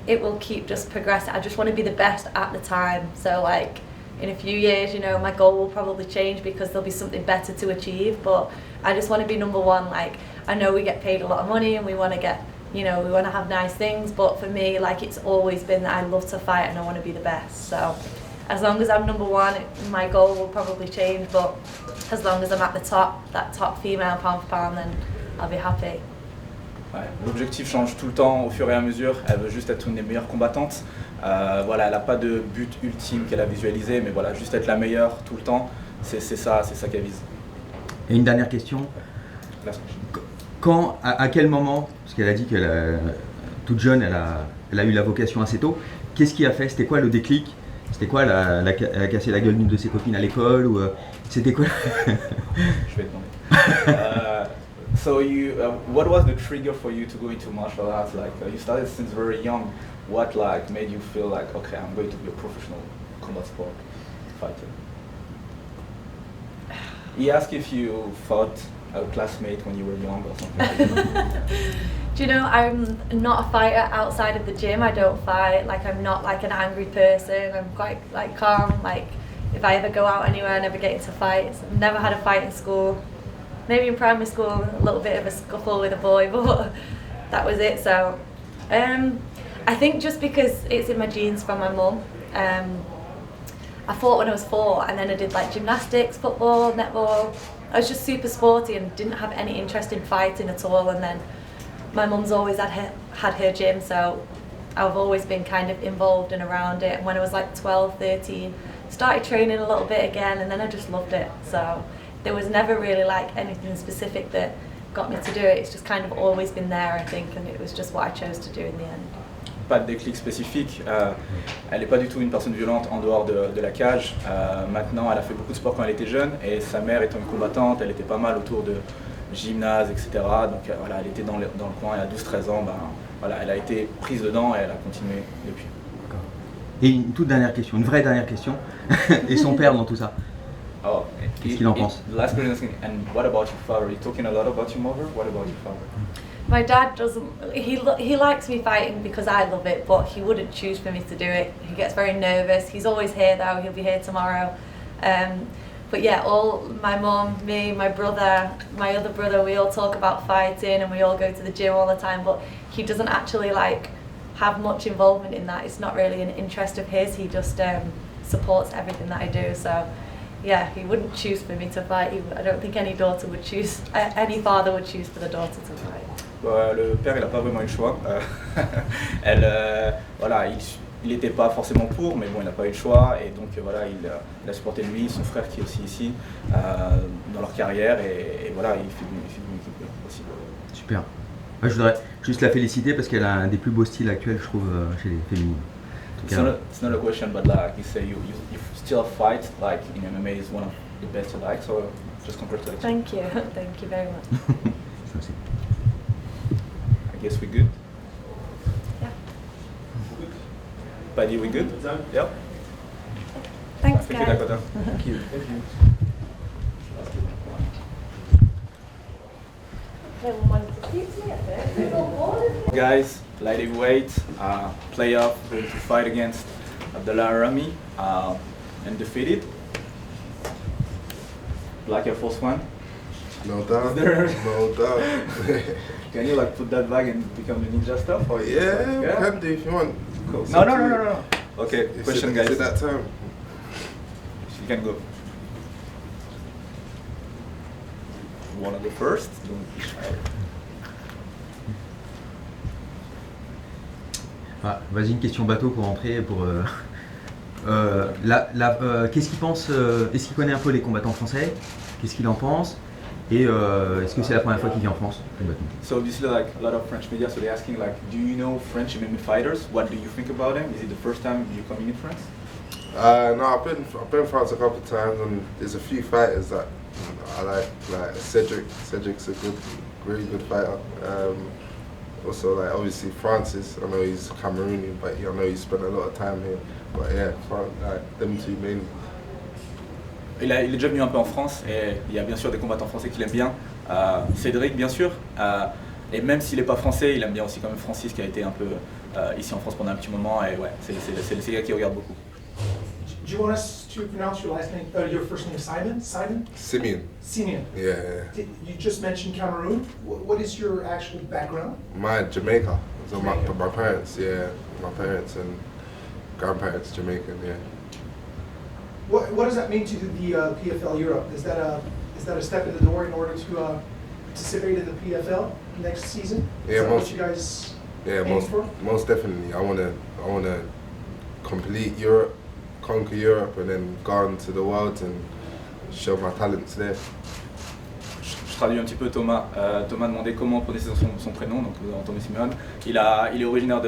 it will keep just progressing. I just want to be the best at the time. So like in a few years, you know, my goal will probably change because there'll be something better to achieve, but I just want to be number one. Like, I know we get paid a lot of money and we want to get, you know, we want to have nice things, but for me, like, it's always been that I love to fight and I want to be the best. So as long as I'm number one, my goal will probably change, but as long as I'm at the top, that top female pound for pound, then I'll be happy. Ouais, l'objectif change tout le temps au fur et à mesure, elle veut juste être une des meilleures combattantes. Voilà, elle n'a pas de but ultime qu'elle a visualisé, mais voilà, juste être la meilleure tout le temps, c'est ça qu'elle vise. Et une dernière question. À quel moment, parce qu'elle a dit qu'elle toute jeune, elle a eu la vocation assez tôt, qu'est-ce qui a fait? C'était quoi le déclic? C'était quoi? Elle a cassé la gueule d'une de ses copines à l'école, ou c'était quoi? Je vais te demander. So what was the trigger for you to go into martial arts? Like you started since very young. What like made you feel like, okay, I'm going to be a professional combat sport fighter? He asked if you fought a classmate when you were young or something like that. Do you know, I'm not a fighter outside of the gym. I don't fight. Like, I'm not like an angry person. I'm quite like calm. Like, if I ever go out anywhere, I never get into fights. I've never had a fight in school. Maybe in primary school, a little bit of a scuffle with a boy, but that was it. So I think just because it's in my genes from my mum. I fought when I was 4, and then I did like gymnastics, football, netball. I was just super sporty and didn't have any interest in fighting at all. And then my mum's always had her gym, so I've always been kind of involved and around it. And when I was like 12, 13, started training a little bit again, and then I just loved it. So there was never really like anything specific that got me to do it. It's just kind of always been there, I think, and it was just what I chose to do in the end. Pas de déclic spécifique. Elle n'est pas du tout une personne violente en dehors de la cage. Maintenant, elle a fait beaucoup de sport quand elle était jeune, et sa mère étant une combattante, elle était pas mal autour de gymnase, etc. Donc voilà, elle était dans le coin, et à 12-13 ans, voilà, elle a été prise dedans et elle a continué depuis. Et une toute dernière question, une vraie dernière question. Et son père dans tout ça? Oh, qu'est-ce qu'il en pense? Last question, and what about your father? You're talking a lot about your mother. What about your father? My dad doesn't. He likes me fighting because I love it, but he wouldn't choose for me to do it. He gets very nervous. He's always here though. He'll be here tomorrow. But yeah, all my mum, me, my brother, my other brother, we all talk about fighting and we all go to the gym all the time. But he doesn't actually like have much involvement in that. It's not really an interest of his. He just supports everything that I do. So yeah, he wouldn't choose for me to fight. I don't think any daughter would choose, any father would choose for the daughter to fight. Le père, il n'a pas vraiment eu le choix. Voilà, il n'était pas forcément pour, mais bon, il n'a pas eu le choix. Et donc voilà, il a supporté lui, son frère qui est aussi ici, dans leur carrière. Et voilà, il fait d'une équipe aussi. Super. Moi, je voudrais juste la féliciter parce qu'elle a un des plus beaux styles actuels, je trouve, chez les féminines. It's not a question, but like you say, you still fight. Like in MMA is one of the best you like. So just congratulations. Thank you very much. I guess we're good. Yeah. Paddy, we good? Yeah. Thanks, Thank you, guys. Dakota. Thank you. Guys, light heavyweight, playoff, going to fight against Abdellah Er-Ramy, and defeated. Black Air Force One. No doubt. No doubt. Can you like put that back and become the ninja stuff? Or Yeah, can do if you want. Cool. No. Okay, question, guys. Is it that time? You can go. You wanna go first? Ah, vas-y, une question bateau pour entrer. Qu'est-ce qu'il pense? Est-ce qu'il connaît un peu les combattants français? Qu'est-ce qu'il en pense? Et est-ce que c'est la première fois qu'il vient en France? So obviously, like a lot of French media, so they're asking like, do you know French MMA fighters? What do you think about them? Is it the first time you're coming in France? No, I've been in France a couple of times, and there's a few fighters that I like Cédric. Cédric's a really good fighter. Also, like obviously Francis. I know he's Cameroonian, but I know he spent a lot of time here. But yeah, like them two mainly. Il est déjà venu un peu en France et il y a bien sûr des combattants français qu'il aime bien. Cédric, bien sûr. Et même s'il n'est pas français, il aime bien aussi quand même Francis qui a été un peu ici en France pendant un petit moment. Et ouais, c'est le gars qui regarde beaucoup. Do you want us to pronounce your last name, your first name, Simon? Simeon. Simeon. Yeah. You just mentioned Cameroon. What is your actual background? My Jamaica. So my parents, yeah, my parents and grandparents Jamaican, yeah. What does that mean to the PFL Europe? Is that a step in the door in order to participate in the PFL next season? Yeah, is that what you guys aim for? Most definitely. I wanna complete Europe, conquer Europe, and then go on to the world and show my talents there. Je traduis un petit peu Thomas. Thomas demandait comment prononcer son prénom, donc vous avez entendu Simeone. Il est originaire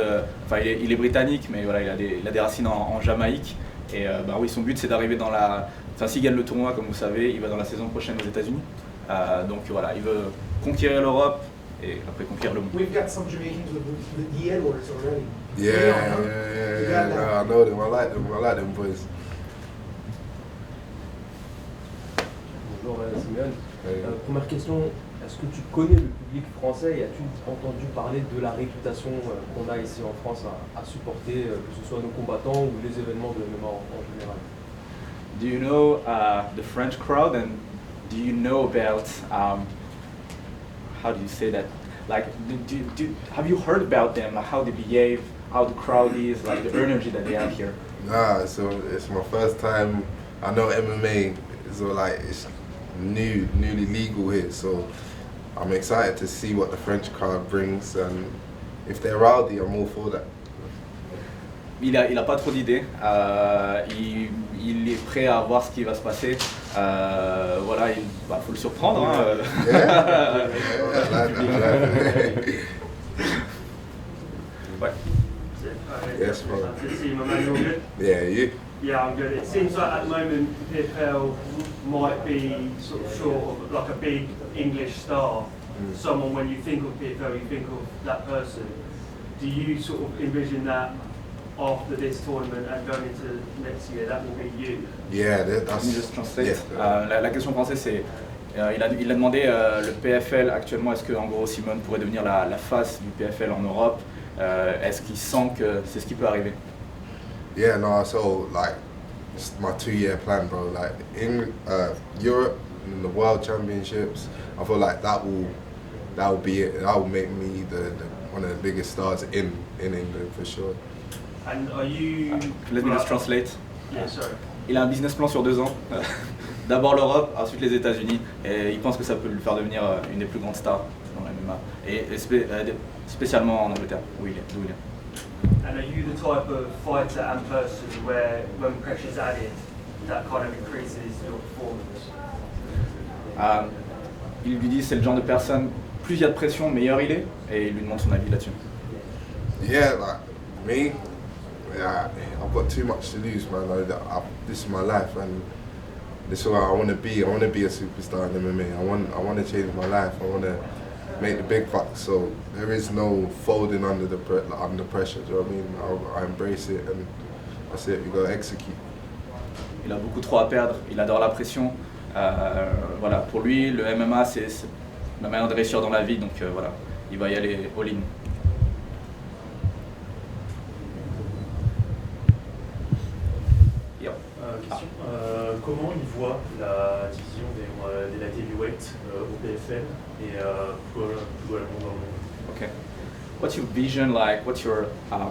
il est britannique, mais voilà, il a des racines en Jamaïque. Et bah oui, son but c'est d'arriver dans s'il gagne le tournoi, comme vous savez, il va dans la saison prochaine aux États-Unis. Donc voilà, il veut conquérir l'Europe et après conquérir le monde. We've got some Jamaicans with the Edwards already. Yeah. No, I know them. I like them boys. Bonjour Simeone. Première question, est-ce que tu connais le public français et as-tu entendu parler de la réputation qu'on a ici en France à supporter, que ce soit nos combattants ou les événements de MMA en général? Do you know the French crowd, and do you know about how do you say that? Like, have you heard about them? Like how they behave, how the crowd is, like the energy that they have here? Nah, so it's my first time. I know MMA is it's newly legal here, so I'm excited to see what the French crowd brings, and if they're rowdy, I'm all for that. Il a pas trop d'idées. Il est prêt à voir ce qui va se passer. Voilà, faut le surprendre. Hein. Ouais. Yes, bro. Yeah, you. Yeah, I'm good. It seems like at the moment PFL might be sort of short of like a big English star. Someone, when you think of PFL, you think of that person. Do you sort of envision that after this tournament and going into next year, that will be you? Yeah, that's... Let me just translate. La question française c'est, il a demandé le PFL actuellement, est-ce que en gros Simeone pourrait devenir la face du PFL en Europe? Est-ce qu'il sent que c'est ce qui peut arriver? Yeah, no, so like it's my 2-year plan, bro. Like in Europe, in the World Championships, I feel like that will be it. That will make me one of the biggest stars in England for sure. And are you? Let me just translate. Yeah, sorry. Il a un business plan sur 2 ans. D'abord l'Europe, ensuite les États-Unis, et il pense que ça peut lui faire devenir une des plus grandes stars dans la MMA, et spécialement en Angleterre, d'où il est. And are you the type of fighter and person where, when pressure's added, that kind of increases your performance? Il lui dit c'est le genre de personne, plus il y a de pression, meilleur il est, et il lui demande son avis là-dessus. Yeah, like me, yeah, I've got too much to lose, man. This is my life, and this is where I want to be. I want to be a superstar in MMA. I want to change my life. I want to make the big bucks. So there is no folding under pressure. Do you know what I mean? I embrace it, and that's it. We go execute. Il a beaucoup trop à perdre. Il adore la pression. Voilà, pour lui, le MMA c'est la manière de réussir dans la vie. Donc voilà, il va y aller all-in. Question. Comment il voit la division des light heavyweight au PFL et plus globalement dans le monde? Okay. What's your vision like? What's your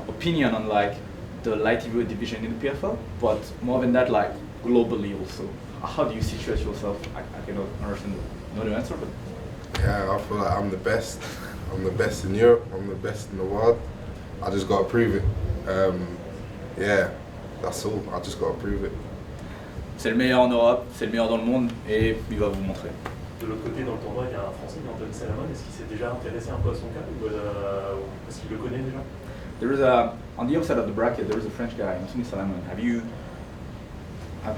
opinion on like the light heavyweight division in the PFL? But more than that, like globally also. How do you situate yourself? I cannot understand the answer, but yeah, I feel like I'm the best. I'm the best in Europe. I'm the best in the world. I just gotta prove it. Yeah, that's all. I just gotta prove it. C'est le meilleur en Europe, c'est le meilleur dans le monde, et il va vous montrer. De l'autre côté, dans le tournoi, il y a un Français, Jordan Zebo. Est-ce qu'il s'est déjà intéressé un peu à son cas ou est-ce qu'il le connaît déjà? There is on the other side of the bracket, there is a French guy, Salamone.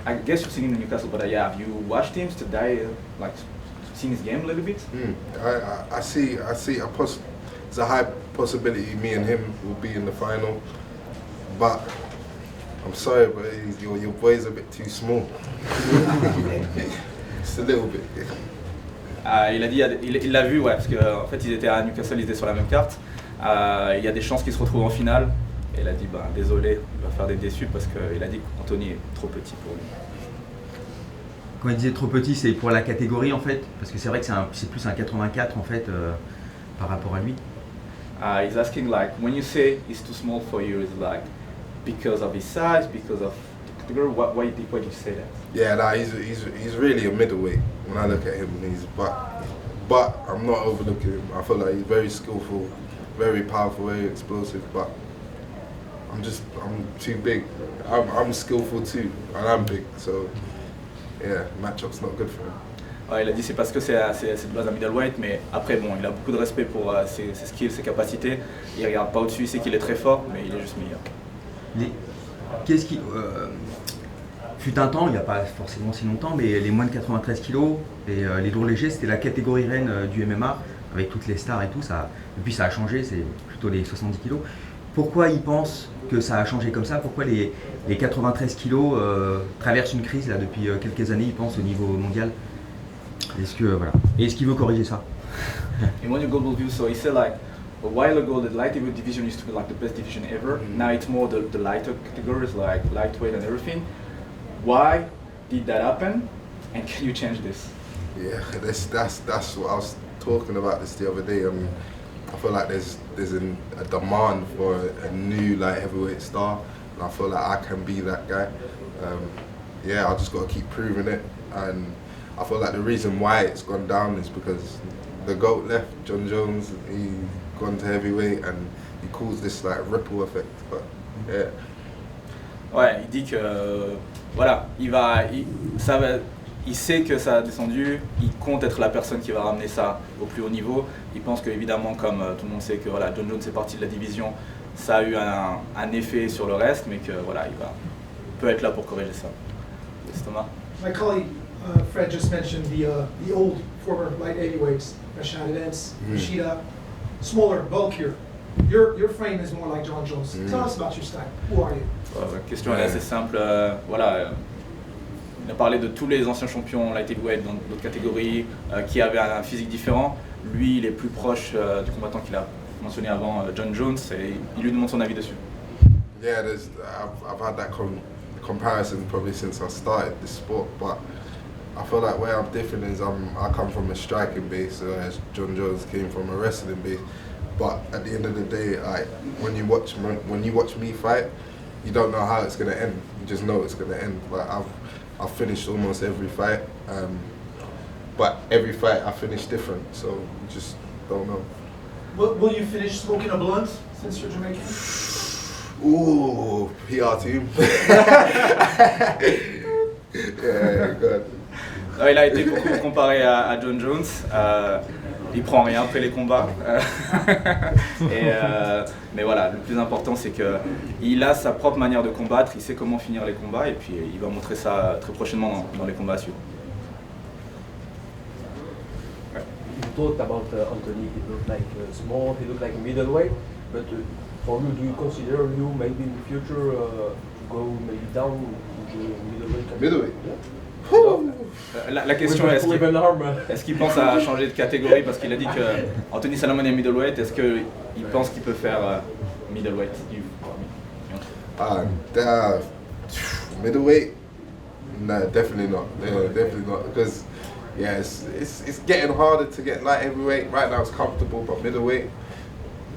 I guess you've seen him in Newcastle, but yeah, have you watched him today, like seen his game a little bit? I see. There's a high possibility me and him will be in the final, but I'm sorry, but your boy's a bit too small. Just a little bit. Il a dit, il l'a vu, ouais, parce qu'en fait ils étaient à Newcastle, ils étaient sur la même carte. Il y a des chances qu'ils se retrouvent en finale. Et il a dit, bah, désolé, il va faire des déçus parce qu'il a dit qu'Anthony est trop petit pour lui. Quand il disait trop petit, c'est pour la catégorie en fait, parce que c'est vrai que c'est plus un 84 en fait par rapport à lui. He's asking like, when you say he's too small for you, is like because of his size, because of the category, why do you say that? Yeah, nah, he's really a middleweight. When I look at him, but I'm not overlooking him. I feel like he's very skillful, very powerful, very explosive, but I'm too big. I'm skillful too, and I'm big, so yeah, matchup's not good for him. Ouais, il a dit c'est parce que c'est de base un middleweight, mais après bon, il a beaucoup de respect pour ses skills, ses capacités. Il regarde pas au-dessus, il sait qu'il est très fort, mais il est juste meilleur. Qu'est-ce qui fut un temps, il n'y a pas forcément si longtemps, mais les moins de 93 kg et les lourds légers, c'était la catégorie reine du MMA avec toutes les stars et tout. Depuis ça a changé, c'est plutôt les 70 kg. Pourquoi ils pensent que ça a changé comme ça? Pourquoi les 93 kg traversent une crise là depuis quelques années, ils pensent au niveau mondial? Est-ce que voilà, et est-ce qu'il veut corriger ça? In one global view, so he said like a while ago the light heavyweight division used to be like the best division ever. Now it's more the lighter categories like lightweight and everything. Why did that happen? And can you change this? Yeah, that's what I was talking about this the other day. I feel like there's a demand for a new light heavyweight star, and I feel like I can be that guy. Yeah, I just got to keep proving it, and I feel like the reason why it's gone down is because the GOAT left, John Jones. He gone to heavyweight, and he caused this like ripple effect. But yeah. Ouais, il dit que voilà, il sait que ça a descendu, il compte être la personne qui va ramener ça au plus haut niveau. Il pense que évidemment, comme tout le monde sait que voilà, John Jones est parti de la division, ça a eu un effet sur le reste, mais que voilà, peut être là pour corriger ça. Yes, Thomas. My colleague Fred just mentioned the old former light heavyweights, Rashad Evans, Rashida, smaller, bulkier. Your frame is more like John Jones. Tell us about your style. Who are you? La question est assez simple. Voilà, il a parlé de tous les anciens champions light heavyweight dans d'autres catégories qui avaient un physique différent. Lui, il est plus proche du combattant qu'il a mentionné avant, John Jones, et il lui demande son avis dessus. Yeah, I've had that comparison probably since I started this sport, but I feel like where I'm different is I come from a striking base, whereas John Jones came from a wrestling base. But at the end of the day, when you watch me fight, you don't know how it's gonna end. You just know it's gonna end. Like I've finished almost every fight, but every fight I finish different. So you just don't know. Will you finish smoking a blunt since you're Jamaican? Ooh, PR team. Yeah, good. Il a été beaucoup comparé à John Jones. Il prend rien après les combats. Mais voilà, le plus important c'est qu'il a sa propre manière de combattre, il sait comment finir les combats et puis il va montrer ça très prochainement dans les combats à suivre. You talked about Anthony, he looked like small, he looked like middleweight, but for you, do you consider you maybe in the future to go maybe down to middleweight? Middleweight? Yeah. La question est, est-ce qu'il pense à changer de catégorie parce qu'il a dit que Anthony Salamone est middleweight, est-ce qu'il pense qu'il peut faire middleweight? Middleweight? No, definitely not. Yeah, definitely not. Because yeah, it's getting harder to get light heavyweight. Right now it's comfortable, but middleweight,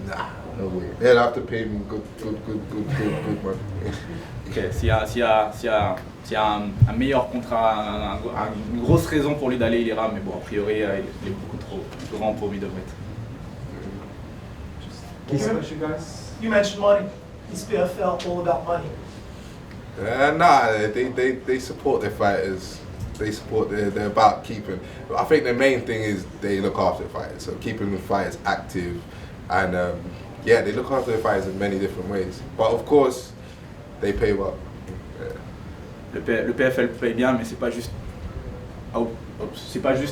nah, no way. They'll have to pay me good money. Ok, s'il y a un meilleur contrat, une grosse raison pour lui d'aller, il ira, mais bon, a priori, il est beaucoup trop grand pour middleweight. You mentioned money. Is PFL all about money? Nah, they support their fighters. They support, they're about keeping, I think the main thing is they look after the fighters, so keeping the fighters active, and yeah, they look after the fighters in many different ways, but of course, they pay well. Yeah. Le PFL paye bien, mais c'est pas juste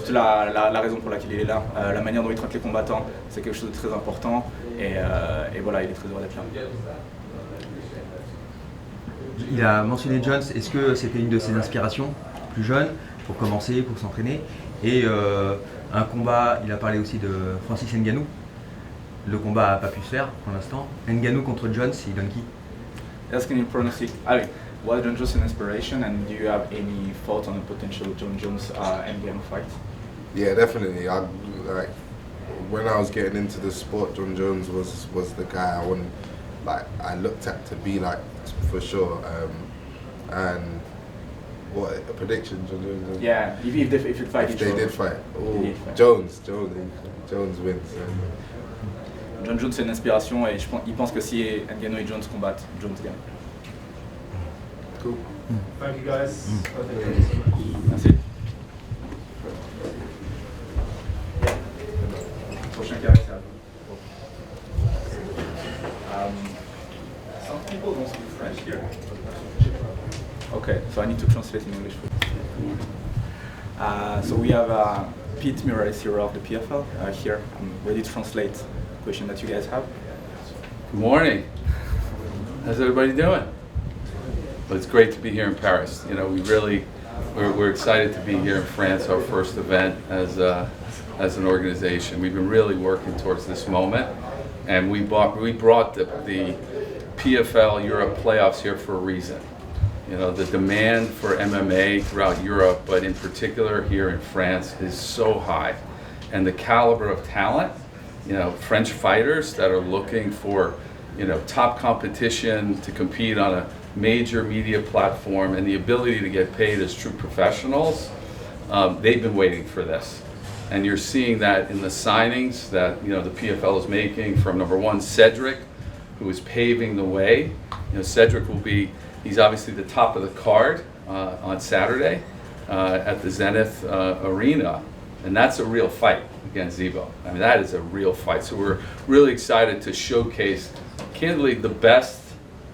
la raison pour laquelle il est là. La manière dont il traite les combattants, c'est quelque chose de très important, et voilà, il est très heureux d'être là. Il a mentionné Jones, est-ce que c'était une de ses inspirations plus jeune, pour commencer, pour s'entraîner, et un combat, il a parlé aussi de Francis Ngannou. Le combat n'a pas pu se faire pour l'instant. Ngannou contre Jones, il donne qui? Asking in pronostic, was John Jones an inspiration, and do you have any thoughts on a potential John Jones Ngannou fight? Yeah, definitely. When I was getting into the sport, John Jones was the guy I looked at to be like, for sure. And what a prediction, John Jones? Yeah, if you fight each other. They did fight. Oh, Jones wins. John Jones c'est une inspiration et il pense que si Ngannou et Jones combattent, Jones gagne. Cool. Thank you guys. Merci. Prochain carré, c'est à vous. Some people don't speak French here. Okay, so I need to translate in English. So we have Pete Murray here of the PFL here. I'm ready to translate the question that you guys have. Good morning. How's everybody doing? Well, it's great to be here in Paris. You know, we're excited to be here in France, our first event as an organization. We've been really working towards this moment, and we brought the PFL Europe playoffs here for a reason. You know, the demand for MMA throughout Europe, but in particular here in France, is so high. And the caliber of talent, you know, French fighters that are looking for, you know, top competition to compete on a major media platform and the ability to get paid as true professionals, they've been waiting for this. And you're seeing that in the signings that, you know, the PFL is making from number one, Cédric, who is paving the way. You know, Cédric will be, he's obviously the top of the card on Saturday at the Zénith Arena, and that's a real fight against Zebo. I mean, that is a real fight. So we're really excited to showcase, candidly, the best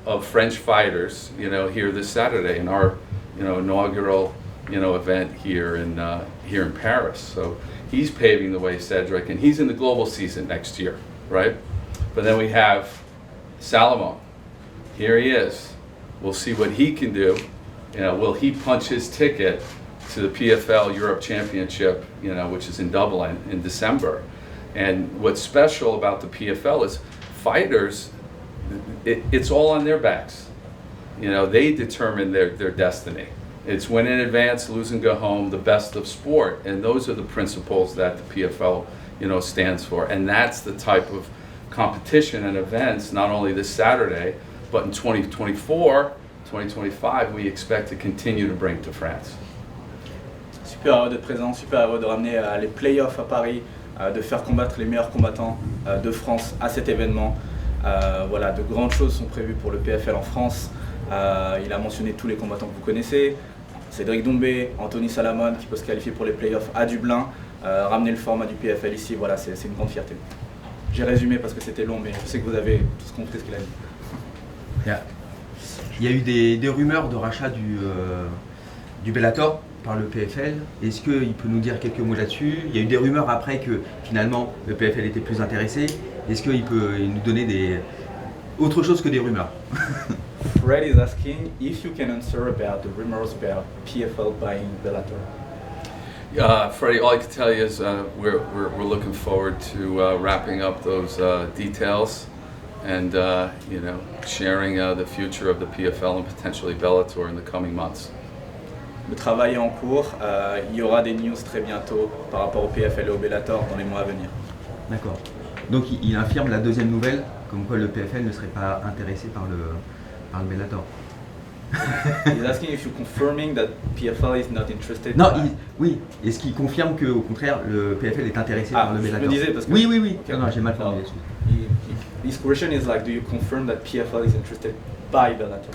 of French fighters, you know, here this Saturday in our, you know, inaugural, you know, event here in Paris. So he's paving the way, Cédric, and he's in the global season next year, right? But then we have Salamone. Here he is. We'll see what he can do. You know, will he punch his ticket to the PFL Europe Championship, you know, which is in Dublin in December. And what's special about the PFL is fighters, it's all on their backs. You know, they determine their destiny. It's win in advance, lose and go home, the best of sport. And those are the principles that the PFL, you know, stands for. And that's the type of competition and events, not only this Saturday, but in 2024, 2025, we expect to continue to bring to France. Super heureux d'être présent, super heureux de ramener les playoffs à Paris, de faire combattre les meilleurs combattants de France à cet événement. Voilà, de grandes choses sont prévues pour le PFL en France. Il a mentionné tous les combattants que vous connaissez. Cédric Doumbé, Anthony Salamone qui peut se qualifier pour les playoffs à Dublin. Ramener le format du PFL ici, voilà, c'est une grande fierté. J'ai résumé parce que c'était long, mais je sais que vous avez tous compris ce qu'il a dit. Yeah. Il y a eu des rumeurs de rachat du Bellator par le PFL. Est-ce qu'il peut nous dire quelques mots là-dessus? Il y a eu des rumeurs après que finalement le PFL était plus intéressé. Est-ce qu'il peut nous donner autre chose que des rumeurs? Fred is asking if you can answer about the rumors about PFL buying Bellator. Freddie, all I can tell you is we're looking forward to wrapping up those details and you know, sharing the future of the PFL and potentially Bellator in the coming months. Le travail est en cours. Il y aura des news très bientôt par rapport au PFL et au Bellator dans les mois à venir. D'accord. Donc il infirme la deuxième nouvelle, comme quoi le PFL ne serait pas intéressé par le Bellator. He's asking if you're confirming that PFL is not interested. Non, oui. Est-ce qu'il confirme qu'au contraire le PFL est intéressé par le Bellator? Je me disais parce que... Oui. Okay. Non, j'ai mal formulé. His question is like, do you confirm that PFL is interested by Bellator?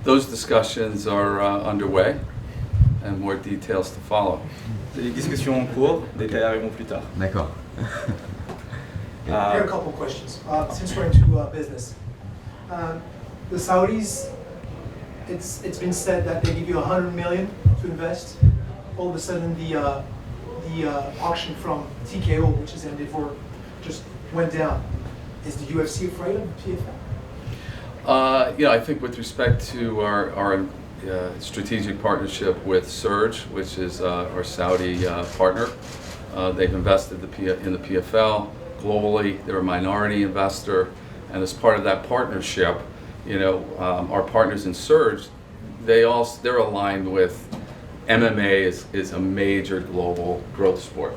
Those discussions are underway and more details to follow. Les discussions en cours, détails arriveront plus tard. D'accord. Here are a couple of questions. Since we're into business, the Saudis, it's been said that they give you 100 million to invest. All of a sudden, the auction from TKO, which is ended for, just went down. Is the UFC afraid of the PFL? Yeah, I think with respect to our strategic partnership with Surge, which is our Saudi partner, they've invested in the PFL globally. They're a minority investor, and as part of that partnership, you know, our partners in Surge, they're aligned with MMA is a major global growth sport.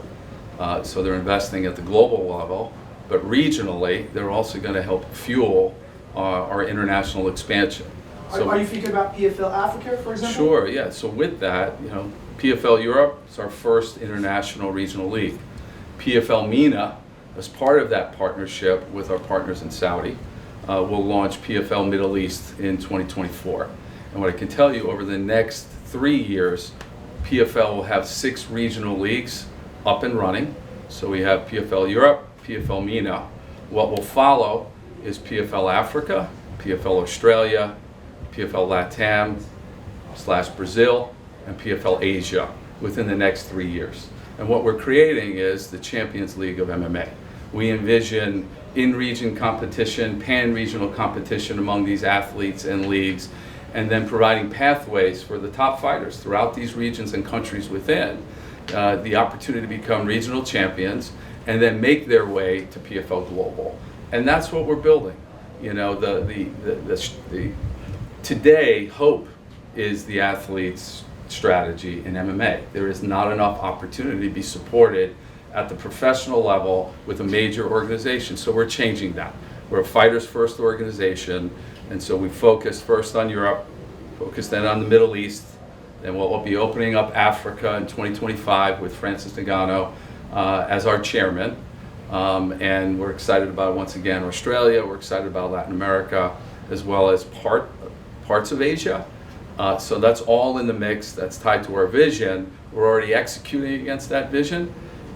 So they're investing at the global level, but regionally, they're also going to help fuel our international expansion. So are you thinking about PFL Africa, for example? Sure, yeah. So with that, you know, PFL Europe is our first international regional league. PFL MENA, as part of that partnership with our partners in Saudi, will launch PFL Middle East in 2024. And what I can tell you, over the next 3 years, PFL will have 6 regional leagues up and running. So we have PFL Europe, PFL MENA. What will follow is PFL Africa, PFL Australia, PFL LATAM / Brazil, and PFL Asia within the next 3 years. And what we're creating is the Champions League of MMA. We envision in-region competition, pan-regional competition among these athletes and leagues, and then providing pathways for the top fighters throughout these regions and countries within the opportunity to become regional champions and then make their way to PFL Global. And that's what we're building. You know, today, hope is the athlete's strategy in MMA. There is not enough opportunity to be supported at the professional level with a major organization. So we're changing that. We're a fighters first organization, and so we focus first on Europe, focus then on the Middle East, then we'll be opening up Africa in 2025 with Francis Ngannou as our chairman. And we're excited about, once again, Australia, we're excited about Latin America, as well as parts of Asia. So that's all in the mix, that's tied to our vision. We're already executing against that vision,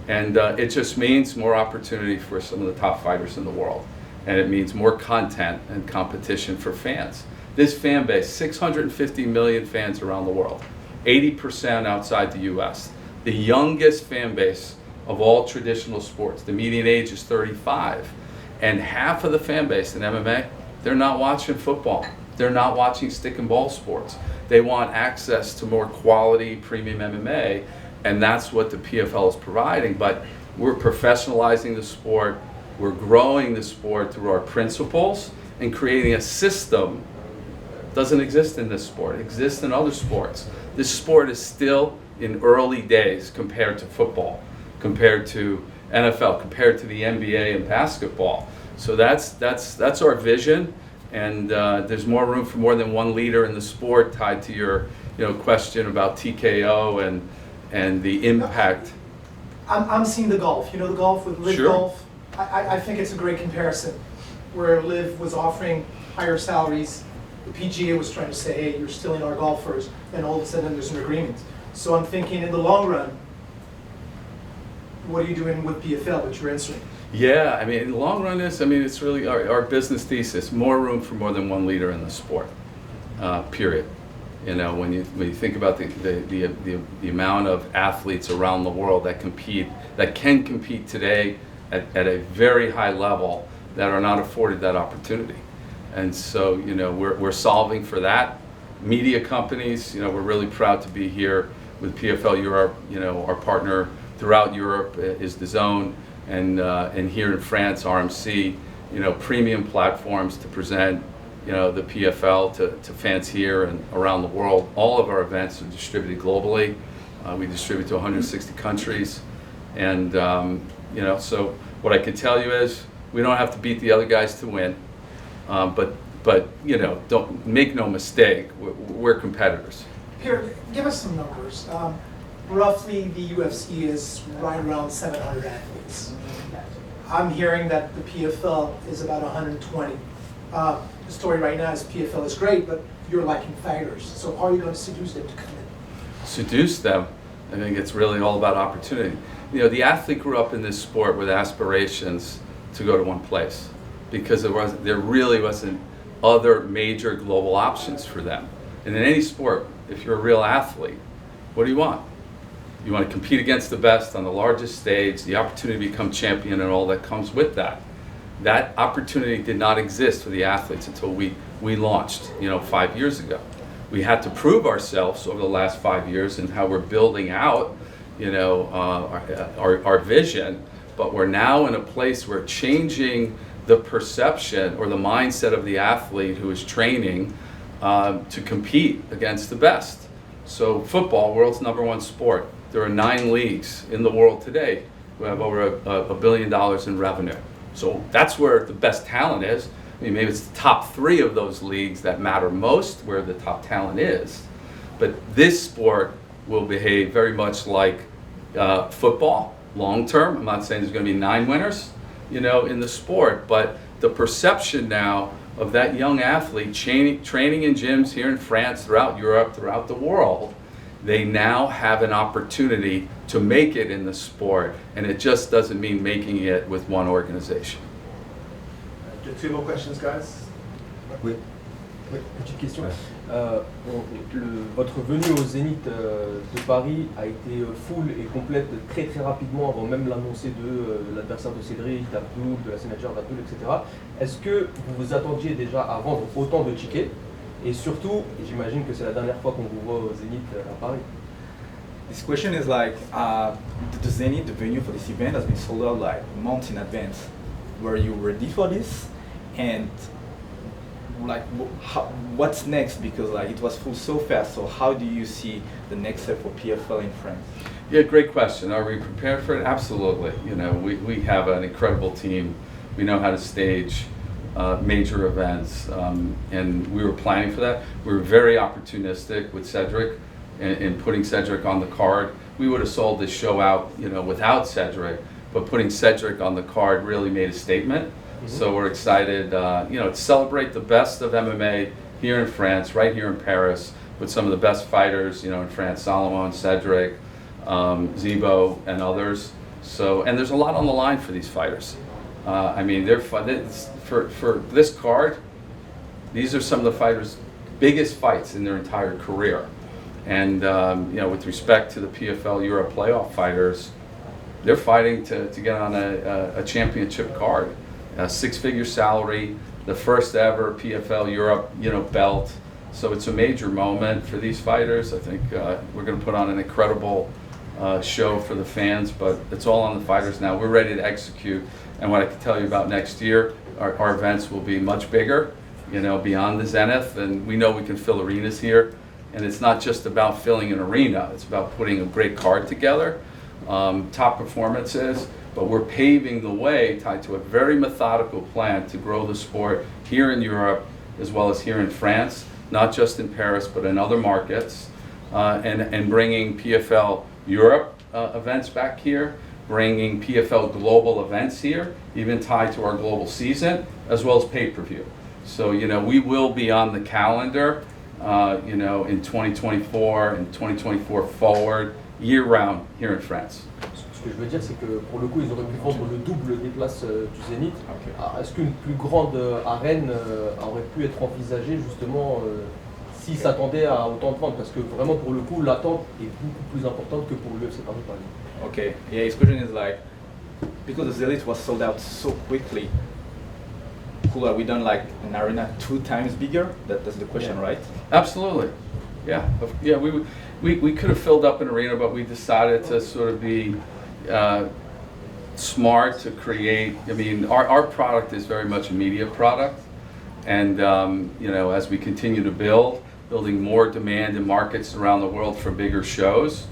and it just means more opportunity for some of the top fighters in the world. And it means more content and competition for fans. This fan base, 650 million fans around the world, 80% outside the US. The youngest fan base of all traditional sports. The median age is 35. And half of the fan base in MMA, they're not watching football. They're not watching stick and ball sports. They want access to more quality premium MMA, and that's what the PFL is providing. But we're professionalizing the sport, we're growing the sport through our principles and creating a system Doesn't exist in this sport. It exists in other sports. This sport is still in early days compared to football, compared to NFL, compared to the NBA and basketball. So that's our vision, and there's more room for more than one leader in the sport, tied to your question about TKO and the impact. I'm seeing the golf. You know the golf with Live Sure. Golf? I think it's a great comparison, where Live was offering higher salaries. The PGA was trying to say, hey, you're stealing our golfers, and all of a sudden there's an agreement. So I'm thinking in the long run, what are you doing with PFL, what you're answering? Yeah, I mean, in the long run, it's really our business thesis: more room for more than one leader in the sport. Period. When you think about the amount of athletes around the world that can compete today at a very high level, that are not afforded that opportunity. And so, we're solving for that. Media companies, we're really proud to be here with PFL Europe. Our partner throughout Europe is DAZN, and here in France, RMC. Premium platforms to present, the PFL to fans here and around the world. All of our events are distributed globally. We distribute to 160 countries, and so what I can tell you is we don't have to beat the other guys to win. But don't make no mistake, we're competitors. Here, give us some numbers. Roughly, the UFC is right around 700 athletes. I'm hearing that the PFL is about 120. The story right now is PFL is great, but you're lacking fighters. So how are you going to seduce them to come in? Seduce them, I think it's really all about opportunity. The athlete grew up in this sport with aspirations to go to one place, because there really wasn't other major global options for them. And in any sport, if you're a real athlete, what do you want? You want to compete against the best on the largest stage, the opportunity to become champion and all that comes with that. That opportunity did not exist for the athletes until we launched, 5 years ago. We had to prove ourselves over the last 5 years and how we're building out, our vision, but we're now in a place where changing the perception or the mindset of the athlete who is training to compete against the best. So football, world's #1 sport. There are 9 leagues in the world today who have over $1 billion in revenue. So that's where the best talent is. I mean, maybe it's the top 3 of those leagues that matter most where the top talent is. But this sport will behave very much like football, long term. I'm not saying there's going to be 9 winners, in the sport, but the perception now of that young athlete training in gyms here in France, throughout Europe, throughout the world, they now have an opportunity to make it in the sport, and it just doesn't mean making it with one organization. Two more questions, guys. Oui. Oui, petite question. Votre venue au Zénith de Paris a été full et complète très très rapidement avant même l'annoncer de l'adversaire de Cédric, d'Abdoul, de la signature d'Abdoul, etc. Est-ce que vous vous attendiez déjà à vendre autant de tickets? Et surtout, j'imagine que c'est la dernière fois qu'on vous voit au Zénith à Paris. This question is like, the Zénith, the venue for this event, has been sold out like months in advance. Were you ready for this? And like, what's next? Because like it was full so fast. So how do you see the next step for PFL in France? Yeah, great question. Are we prepared for it? Absolutely. We have an incredible team. We know how to stage major events, and we were planning for that. We were very opportunistic with Cédric in putting Cédric on the card. We would have sold this show out, without Cédric, but putting Cédric on the card really made a statement. So we're excited, to celebrate the best of MMA here in France, right here in Paris, with some of the best fighters, in France, Salamone, Cédric, Zebo, and others. So, and there's a lot on the line for these fighters. I mean, they're for this card, these are some of the fighters' biggest fights in their entire career. And with respect to the PFL Europe playoff fighters, they're fighting to get on a championship card. A 6-figure salary, the first ever PFL Europe, belt. So it's a major moment for these fighters. I think we're going to put on an incredible show for the fans, but it's all on the fighters now. We're ready to execute. And what I can tell you about next year, our events will be much bigger. you know, beyond the Zénith, and we know we can fill arenas here. And it's not just about filling an arena, it's about putting a great card together, top performances, but we're paving the way tied to a very methodical plan to grow the sport here in Europe as well as here in France, not just in Paris but in other markets, and bringing PFL Europe events back here, bringing PFL global events here, even tied to our global season, as well as pay-per-view. So, you know, we will be on the calendar, you know, in 2024 and 2024 forward, year-round here in France. Ce que je veux dire, c'est que pour le coup, ils auraient pu vendre le double des places du Zénith. Est-ce qu'une plus grande arène aurait pu être envisagée justement s'ils s'attendaient à autant de ventes? Parce que vraiment, pour le coup, l'attente est beaucoup plus importante que pour l'UFC Paris, par exemple. Okay, yeah, his question is like, because the Zénith was sold out so quickly, could have we done like an arena 2 times bigger? That's the question, right? Absolutely. Yeah, yeah. We could have filled up an arena, but we decided to sort of be smart to create. I mean, our product is very much a media product, and you know, as we continue to building more demand in markets around the world for bigger shows,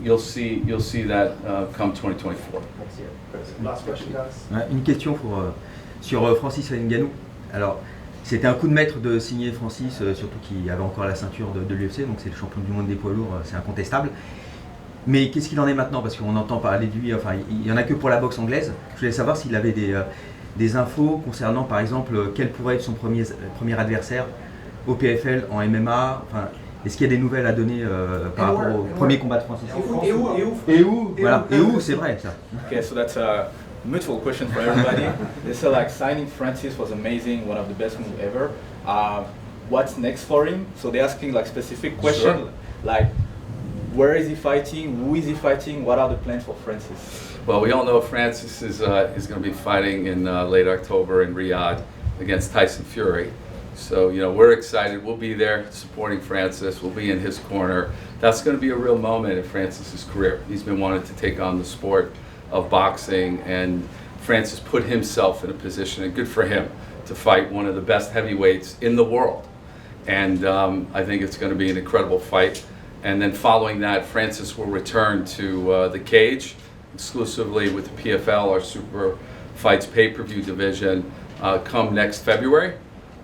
you'll see that come 2024. Last question, guys. Une question sur Francis Ngannou. Alors, c'était un coup de maître de signer Francis, surtout qu'il avait encore la ceinture de l'UFC, donc c'est le champion du monde des poids lourds, c'est incontestable. Mais qu'est-ce qu'il en est maintenant? Parce qu'on entend parler de lui, enfin, il n'y en a que pour la boxe anglaise. Je voulais savoir s'il avait des infos concernant, par exemple, quel pourrait être son premier adversaire au PFL en MMA. Enfin, est-ce qu'il y a des nouvelles à donner par rapport au premier combat de Francis? Et où? Voilà, et où, c'est vrai ça. Okay, so that's a mutual question for everybody. They say like signing Francis was amazing, one of the best moves ever. What's next for him? So they're asking like specific questions, Sure. like where is he fighting, who is he fighting, what are the plans for Francis? Well, we all know Francis is going to be fighting in late October in Riyadh against Tyson Fury. So, you know, we're excited. We'll be there supporting Francis. We'll be in his corner. That's going to be a real moment in Francis's career. He's been wanting to take on the sport of boxing, and Francis put himself in a position, and good for him, to fight one of the best heavyweights in the world. And I think it's going to be an incredible fight. And then following that, Francis will return to the cage exclusively with the PFL, our Super Fights pay-per-view division, come next February.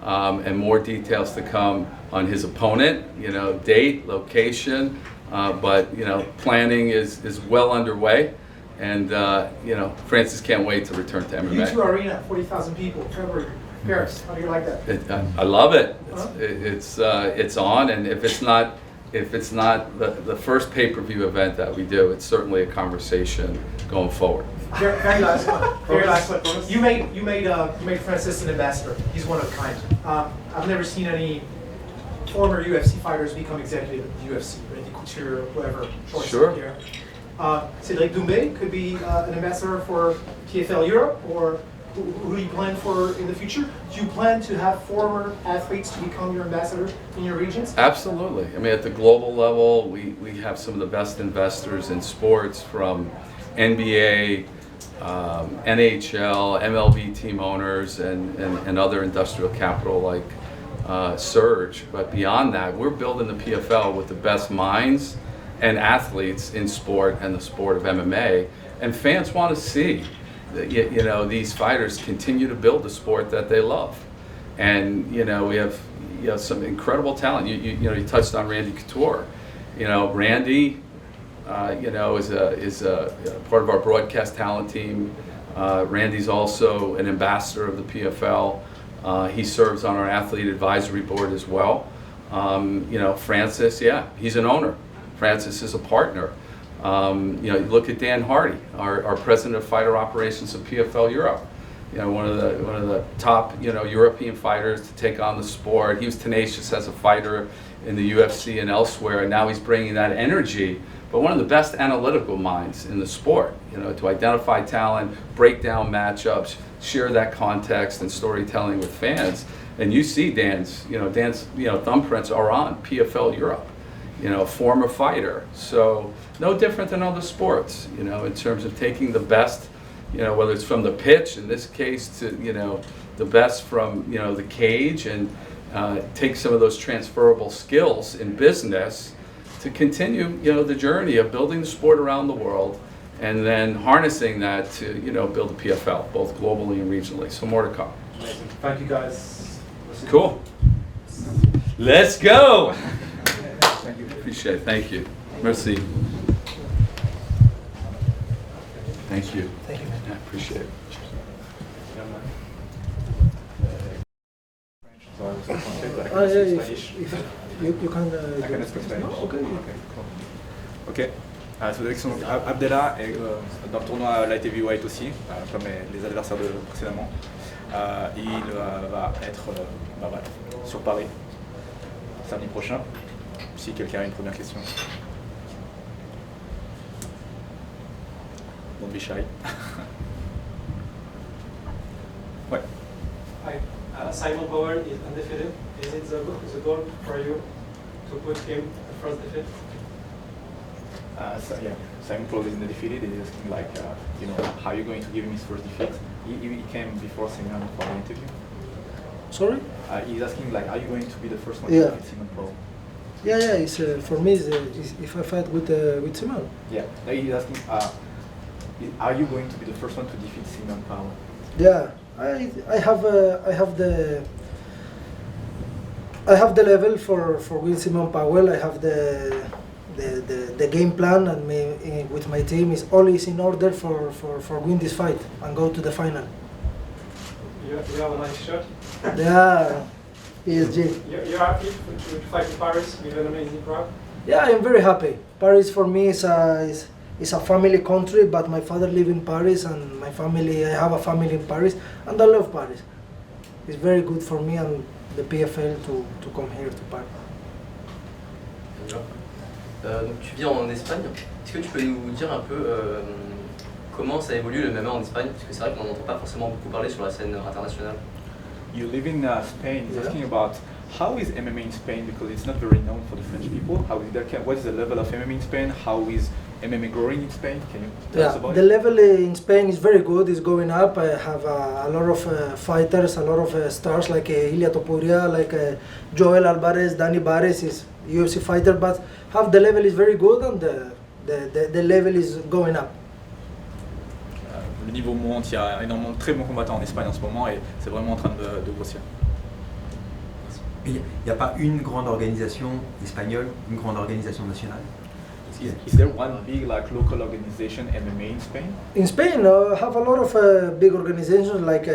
And more details to come on his opponent, you know, date, location, but, you know, planning is well underway. And, you know, Francis can't wait to return to MMA. U2 Arena, 40,000 people, February, Paris. How do you like that? I love it. It's on, and if it's not the first pay-per-view event that we do, it's certainly a conversation going forward. Very last one. Very last one. You made Francis an ambassador. He's one of a kind. I've never seen any former UFC fighters become executive of the UFC, Randy Couture, whoever. Sure. Here. Cédric Doumbé could be an ambassador for PFL Europe, or who do you plan for in the future? Do you plan to have former athletes to become your ambassador in your regions? Absolutely. I mean, at the global level, we have some of the best investors in sports, from NBA, NHL, MLB team owners, and other industrial capital like Surge. But beyond that, we're building the PFL with the best minds and athletes in sport and the sport of MMA. And fans want to see that, you know, these fighters continue to build the sport that they love. And, you know, we have some incredible talent. You know, you touched on Randy Couture. You know, Randy, you know, is a part of our broadcast talent team. Randy's also an ambassador of the PFL. He serves on our athlete advisory board as well. You know, Francis, yeah, he's an owner. Francis is a partner. You know, look at Dan Hardy, our president of fighter operations of PFL Europe. You know, one of the top, you know, European fighters to take on the sport. He was tenacious as a fighter in the UFC and elsewhere, and now he's bringing that energy. But one of the best analytical minds in the sport, you know, to identify talent, break down matchups, share that context and storytelling with fans. And you see Dan's thumbprints are on PFL Europe. You know, former fighter. So no different than other sports, you know, in terms of taking the best, you know, whether it's from the pitch, in this case, to, you know, the best from the cage and take some of those transferable skills in business to continue the journey of building the sport around the world and then harnessing that to build the PFL both globally and regionally. So more to come. Amazing. Thank you guys. Cool. Let's go. Thank you. Appreciate it. Thank you. Merci. Thank you. Thank you. I appreciate it. So I was translate, but I can Yeah, speak if Spanish. you can. I can speak Spanish. Okay. Cool. Ok. Donc Abdellah est dans le tournoi light heavyweight aussi, comme les adversaires de précédemment. Il va être voilà, sur Paris samedi prochain. Si quelqu'un a une première question. Don't be shy. Ouais. Hi. Simeon Powell is undefeated. Is it the goal for you to put him the first defeat? So, yeah, Simeon Powell is undefeated. He's asking like, how are you going to give him his first defeat? He came before Simeon for the interview. Sorry? He's asking like, are you going to be the first one Yeah. to defeat Simeon Powell? Yeah, it's for me. It's if I fight with Simeon. Yeah, he's asking, are you going to be the first one to defeat Simeon Powell? Yeah, I have the level for win Simeon Powell. I have the game plan, and with my team is always in order for win this fight and go to the final. You have a nice shot. Yeah, PSG. You're happy to fight in Paris with an amazing crowd? Yeah, I'm very happy. Paris for me is a family country, but my father lives in Paris and my family, I have a family in Paris and I love Paris. It's very good for me and the PFL to come here to Paris. Donc tu vis en Espagne. Est-ce que tu peux nous dire un peu comment ça évolue le MMA en Espagne? Parce que c'est vrai qu'on n'entend pas forcément beaucoup parler sur la scène internationale. You live in Spain. He's asking about how is MMA in Spain because it's not very known for the French people. How is that? What is the level of MMA in Spain? How is MMA growing in Spain? Can you tell us about the it? level in Spain is very good. It's going up. I have a lot of fighters, a lot of stars like Ilia Topuria, like Joel Alvarez, Danny Barres is UFC fighter, but the level is very good and the level is going up. Le niveau monte, il y a énormément de très bons combattants en Espagne en ce moment et c'est vraiment en train de grossir. Il n'y a pas une grande organisation espagnole, une grande organisation nationale? Is there one big local organization MMA in Spain? In Spain, I have a lot of big organizations like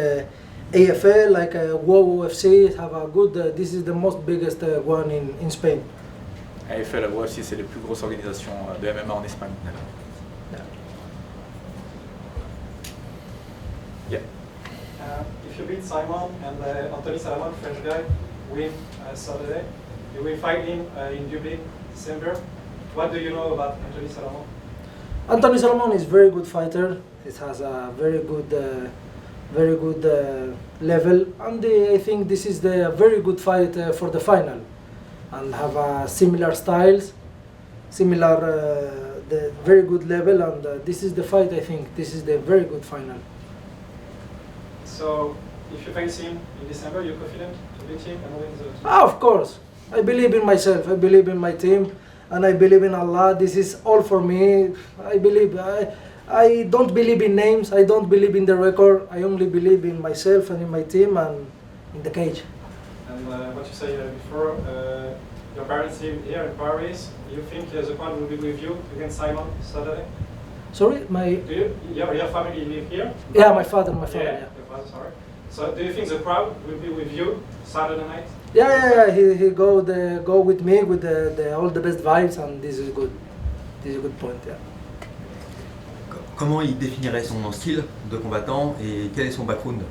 AFL, like WOW UFC. Have a good. This is the most biggest one in Spain. AFL et UFC, c'est les plus grosses organisations de MMA en Espagne. Yeah. If you beat Simon and Anthony Salamone, French guy, win Saturday, you will fight him in Dublin, December. What do you know about Anthony Salamone? Anthony Salamone is a very good fighter. He has a very good level, and I think this is the very good fight for the final, and have similar styles, the very good level, and this is the fight. I think this is the very good final. So, if you face him in December, you're confident to beat him and win the... Of course, I believe in myself. I believe in my team. And I believe in Allah. This is all for me. I believe. I don't believe in names. I don't believe in the record. I only believe in myself and in my team and in the cage. And what you said before, your parents live here in Paris. You think the crowd will be with you against Simon Saturday? Sorry, Your family live here? Yeah, my father. Yeah, your father, sorry. So do you think the crowd will be with you Saturday night? Yeah. He go with me with all the best vibes, and this is good. This is a good point. Yeah. Comment il définirait son style de combattant et quel est son background?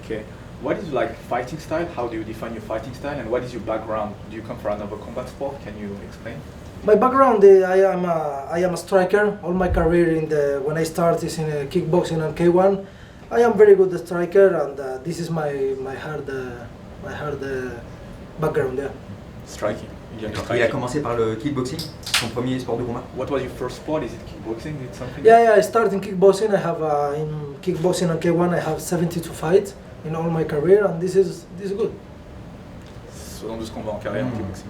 Okay. What is like fighting style? How do you define your fighting style? And what is your background? Do you come from another combat sport? Can you explain? My background, I am a striker. All my career when I started is in kickboxing and K1. I am very good striker, and this is my hard background. Yeah. Striking. Il a commencé par le kickboxing, son premier sport de combat. What was your first sport? Is it kickboxing? Is it something? Yeah. I started in kickboxing. I have in kickboxing and K1. I have 72 fights, in all my career, and this is good. 72 combats en carrière en kickboxing.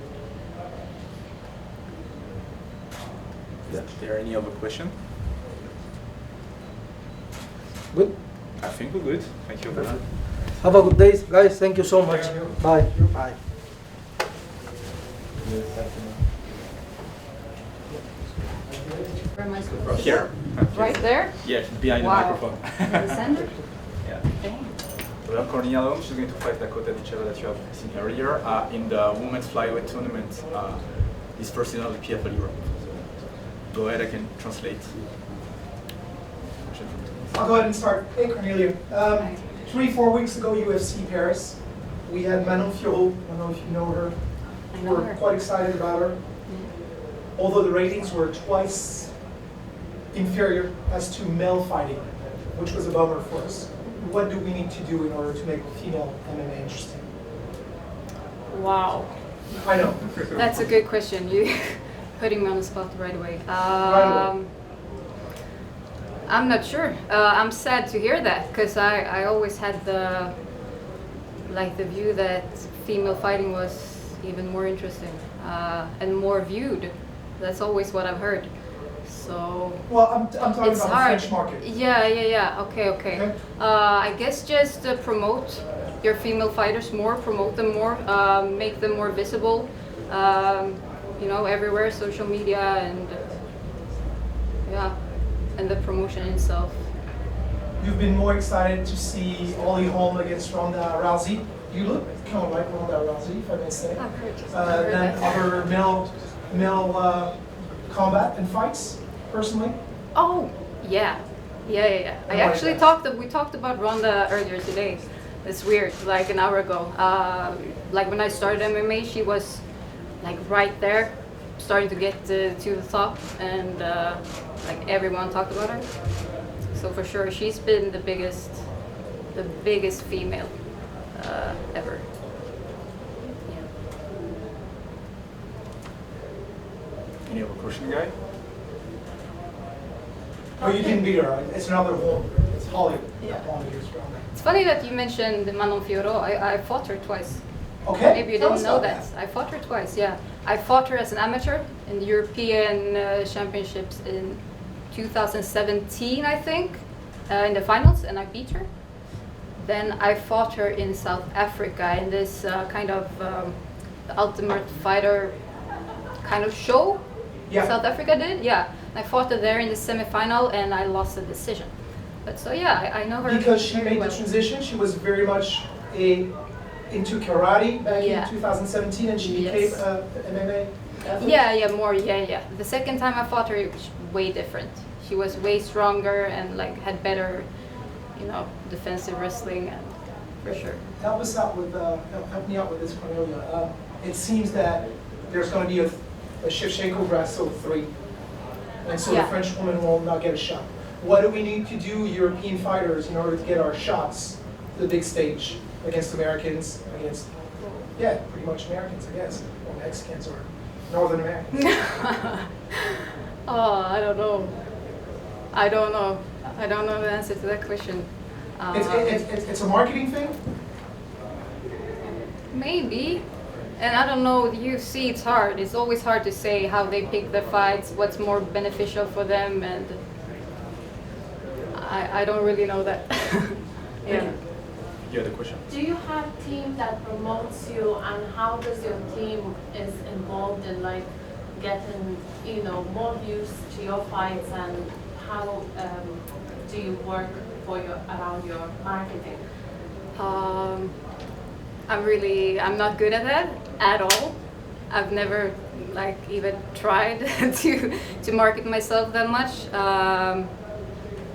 Is there any other question? Good. I think we're good. Thank you. Have a good day, guys. Thank you so much. Bye. Bye. Where am I supposed to Here. go? Right there? Yeah, behind Wow. the microphone. In the center? Yeah. Dang. So I'm Cornelia Holm. She's going to fight Dakota Ditcheva that you have seen earlier in the women's flyweight tournament. This first season of the PFL Europe. So go ahead, I can translate. I'll go ahead and start. Hey, Cornelia. 24 weeks ago, UFC Paris. We had Manon Fiorot. I don't know if you know her. I know We're her. quite excited about her. Although the ratings were twice inferior as to male fighting, which was a bummer for us. What do we need to do in order to make female MMA interesting? Wow. I know. That's a good question. You putting me on the spot right away. Right away. I'm not sure. I'm sad to hear that because I always had the view that female fighting was even more interesting and more viewed. That's always what I've heard. So Well, I'm talking it's about hard. the French market. Yeah. Okay. I guess just promote your female fighters more, promote them more, make them more visible. Everywhere, social media, and and the promotion itself. You've been more excited to see Holly Holm against Ronda Rousey. You look kind of like Ronda Rousey, if I may say. I've heard Than that. other male combat and fights, personally. Oh, yeah. I actually we talked about Ronda earlier today. It's weird, like an hour ago. Like when I started MMA, she was like right there, starting to get to the top, and like everyone talked about her. So for sure, she's been the biggest female ever. Any other question, guy? Oh, you didn't beat her. Right? It's another Holm. It's Holly. Yeah. Holm against Ronda. It's funny that you mentioned Manon Fiorot. I fought her twice. Okay. Maybe you Tell didn't us know about that. I fought her twice, yeah. I fought her as an amateur in the European Championships in 2017, I think, in the finals, and I beat her. Then I fought her in South Africa in this kind of the Ultimate Fighter kind of show. Yeah. South Africa did, yeah. I fought her there in the semi-final, and I lost the decision. But so yeah, I know her. Because she very made well. the transition. She was very much into karate back in 2017, and she became MMA athlete. Yeah, more, yeah. The second time I fought her, it was way different. She was way stronger and like had better, defensive wrestling, and for sure. Help us out with, help me out with this, Cornelia. It seems that there's going to be a Shevchenko-Grasso 3, and so the French woman will not get a shot. What do we need to do, European fighters, in order to get our shots to the big stage against Americans, against, pretty much Americans, I guess, or Mexicans, or Northern Americans? Oh, I don't know. I don't know the answer to that question. It's a marketing thing? Maybe. And I don't know, the UFC, it's hard. It's always hard to say how they pick their fights, what's more beneficial for them, and I don't really know that. Yeah. You had a question? Do you have a team that promotes you, and how does your team is involved in like getting more views to your fights, and how do you work around your marketing? I'm not good at that at all. I've never even tried to market myself that much.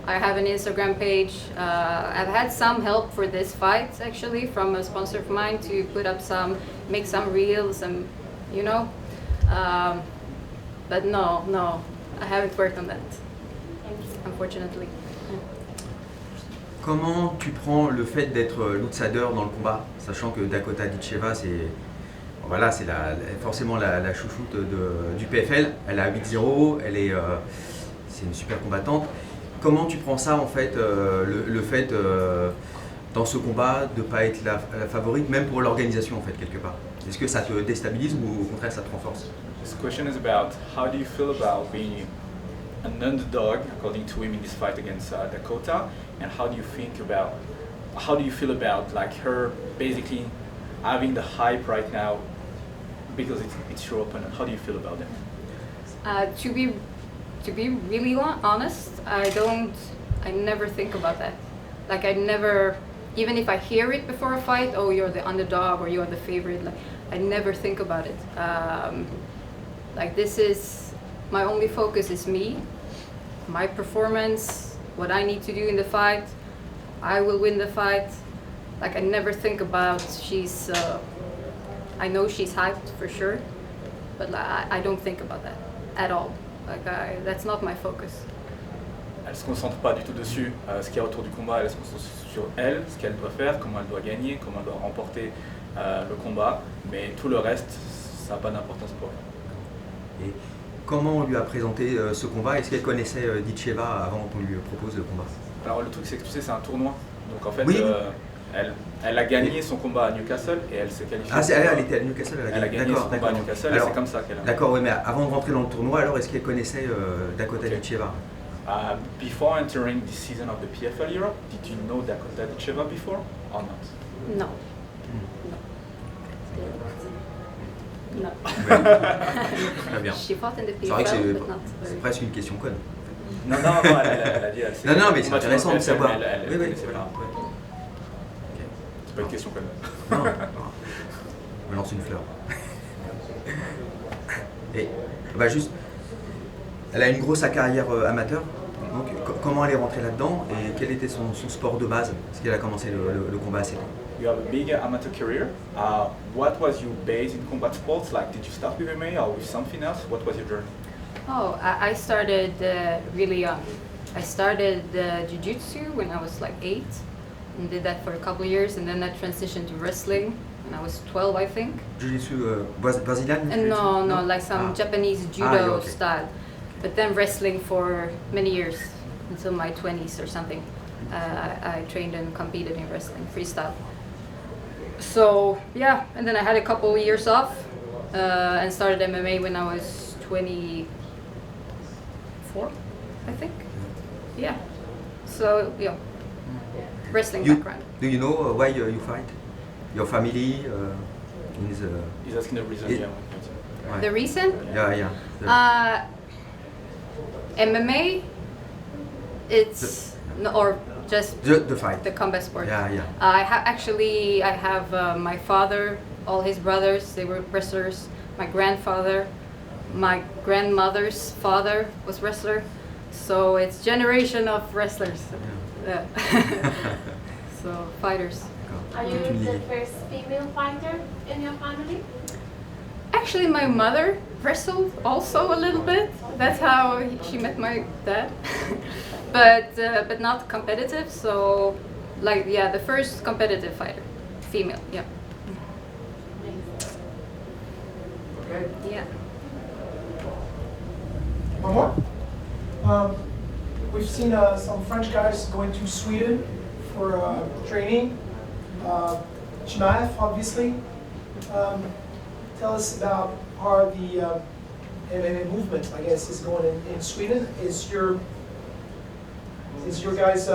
I have an Instagram page. I've had some help for this fight actually from a sponsor of mine to put up make some reels, and but no, I haven't worked on that, unfortunately. Comment tu prends le fait d'être l'outsider dans le combat, sachant que Dakota Ditcheva, c'est forcément la chouchoute du PFL. Elle a 8-0, c'est une super combattante. Comment tu prends ça en fait, le fait dans ce combat de ne pas être la favorite, même pour l'organisation en fait, quelque part? Est-ce que ça te déstabilise ou au contraire ça te renforce? This question is about how do you feel about being an underdog, according to him, in this fight against Dakota, and how do you feel about like her basically having the hype right now because it's your opponent? How do you feel about that? To be really honest, I never think about that. Like I never, even if I hear it before a fight, oh you're the underdog or you're the favorite, like I never think about it. Like this is, my only focus is me, my performance, what I need to do in the fight. I will win the fight. Like I never think about I know she's hyped for sure, but like, I don't think about that at all. Like that's not my focus. Elle se concentre pas du tout dessus, ce qu'il y a autour du combat, elle se concentre sur elle, ce qu'elle doit faire, comment elle doit gagner, comment elle doit remporter le combat, mais tout le reste, ça n'a pas d'importance pour elle. Et comment on lui a présenté ce combat? Est-ce qu'elle connaissait Ditcheva avant qu'on lui propose le combat? Alors le truc c'est que tu sais c'est un tournoi, donc en fait oui. elle a gagné son combat à Newcastle et elle s'est qualifiée. Ah elle était à Newcastle, elle a gagné son combat à Newcastle et c'est comme ça qu'elle a... D'accord, oui, mais avant de rentrer dans le tournoi, alors est-ce qu'elle connaissait Dakota Ditcheva? Before entering this season of the PFL Europe, did you know Dakota Ditcheva before or not? No. No. Très bien. She fought in the PFL, c'est vrai que c'est presque une question conne. Non, elle a dit. Non, mais c'est intéressant de savoir. Oui, voilà. C'est pas une question conne. Non, on me lance une fleur. Et bah juste, elle a une grosse carrière amateur. Donc comment elle est rentrée là-dedans et quel était son sport de base? Parce qu'elle a commencé le combat assez tôt. You have a big amateur career. What was your base in combat sports? Like, did you start with MMA or with something else? What was your journey? Oh, I started really young. I started jiu-jitsu when I was like 8 and did that for a couple of years, and then I transitioned to wrestling when I was 12, I think. Jiu-jitsu Brazilian? No, like some Japanese judo style. But then wrestling for many years, until my 20s or something. I trained and competed in wrestling, freestyle. So yeah, and then I had a couple of years off and started MMA when I was 24, I think. Yeah. So yeah, wrestling background. Do you know why you fight? Your family? He's asking the reason. The reason? Yeah. MMA. It's or just the fight. The combat sport. Yeah. I have my father, all his brothers, they were wrestlers. My grandfather, my grandmother's father was wrestler. So it's generation of wrestlers. Yeah. So fighters. Are you the first female fighter in your family? Actually, my mother wrestled also a little bit. That's how she met my dad. But not competitive. So, like, yeah, the first competitive fighter, female. Yeah. Okay. Yeah. One more. We've seen some French guys going to Sweden for training. Chimaev, obviously. Tell us about how the MMA movement, I guess, is going in Sweden. Is your guys'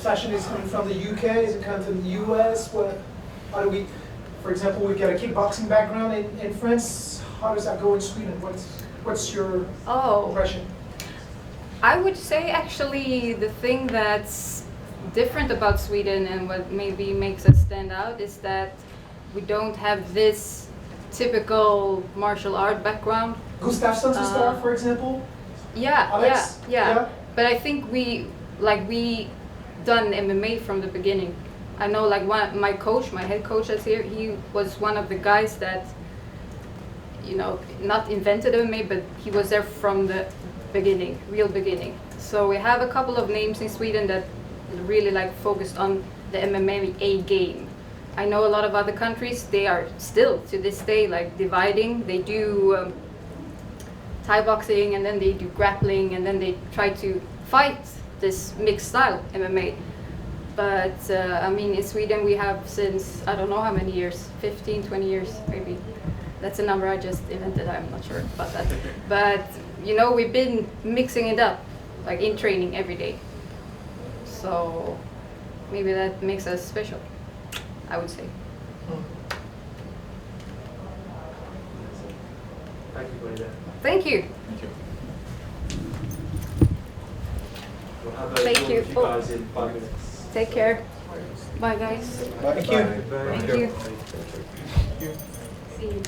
fashion is coming from the UK? Is it coming from the US? How do we, for example, we've got a kickboxing background in France. How does that go in Sweden? What's your impression? I would say actually the thing that's different about Sweden and what maybe makes us stand out is that we don't have this typical martial art background. Gustafsson's a star, for example? Yeah. But I think we done MMA from the beginning. I know like my head coach that's here, he was one of the guys that, you know, not invented MMA, but he was there from the beginning, real beginning. So we have a couple of names in Sweden that really like focused on the MMA game. I know a lot of other countries, they are still to this day like dividing. They do Thai boxing and then they do grappling and then they try to fight this mixed style MMA. But I mean, in Sweden we have since, I don't know how many years, 15, 20 years maybe. That's a number I just invented, I'm not sure about that. But, you know, we've been mixing it up, like in training every day. So maybe that makes us special, I would say. Thank you, Cornelia. Thank you. Thank you. We'll have Thank you. you guys in 5 minutes. Take care. Bye, guys. Thank you. Thank you. See you.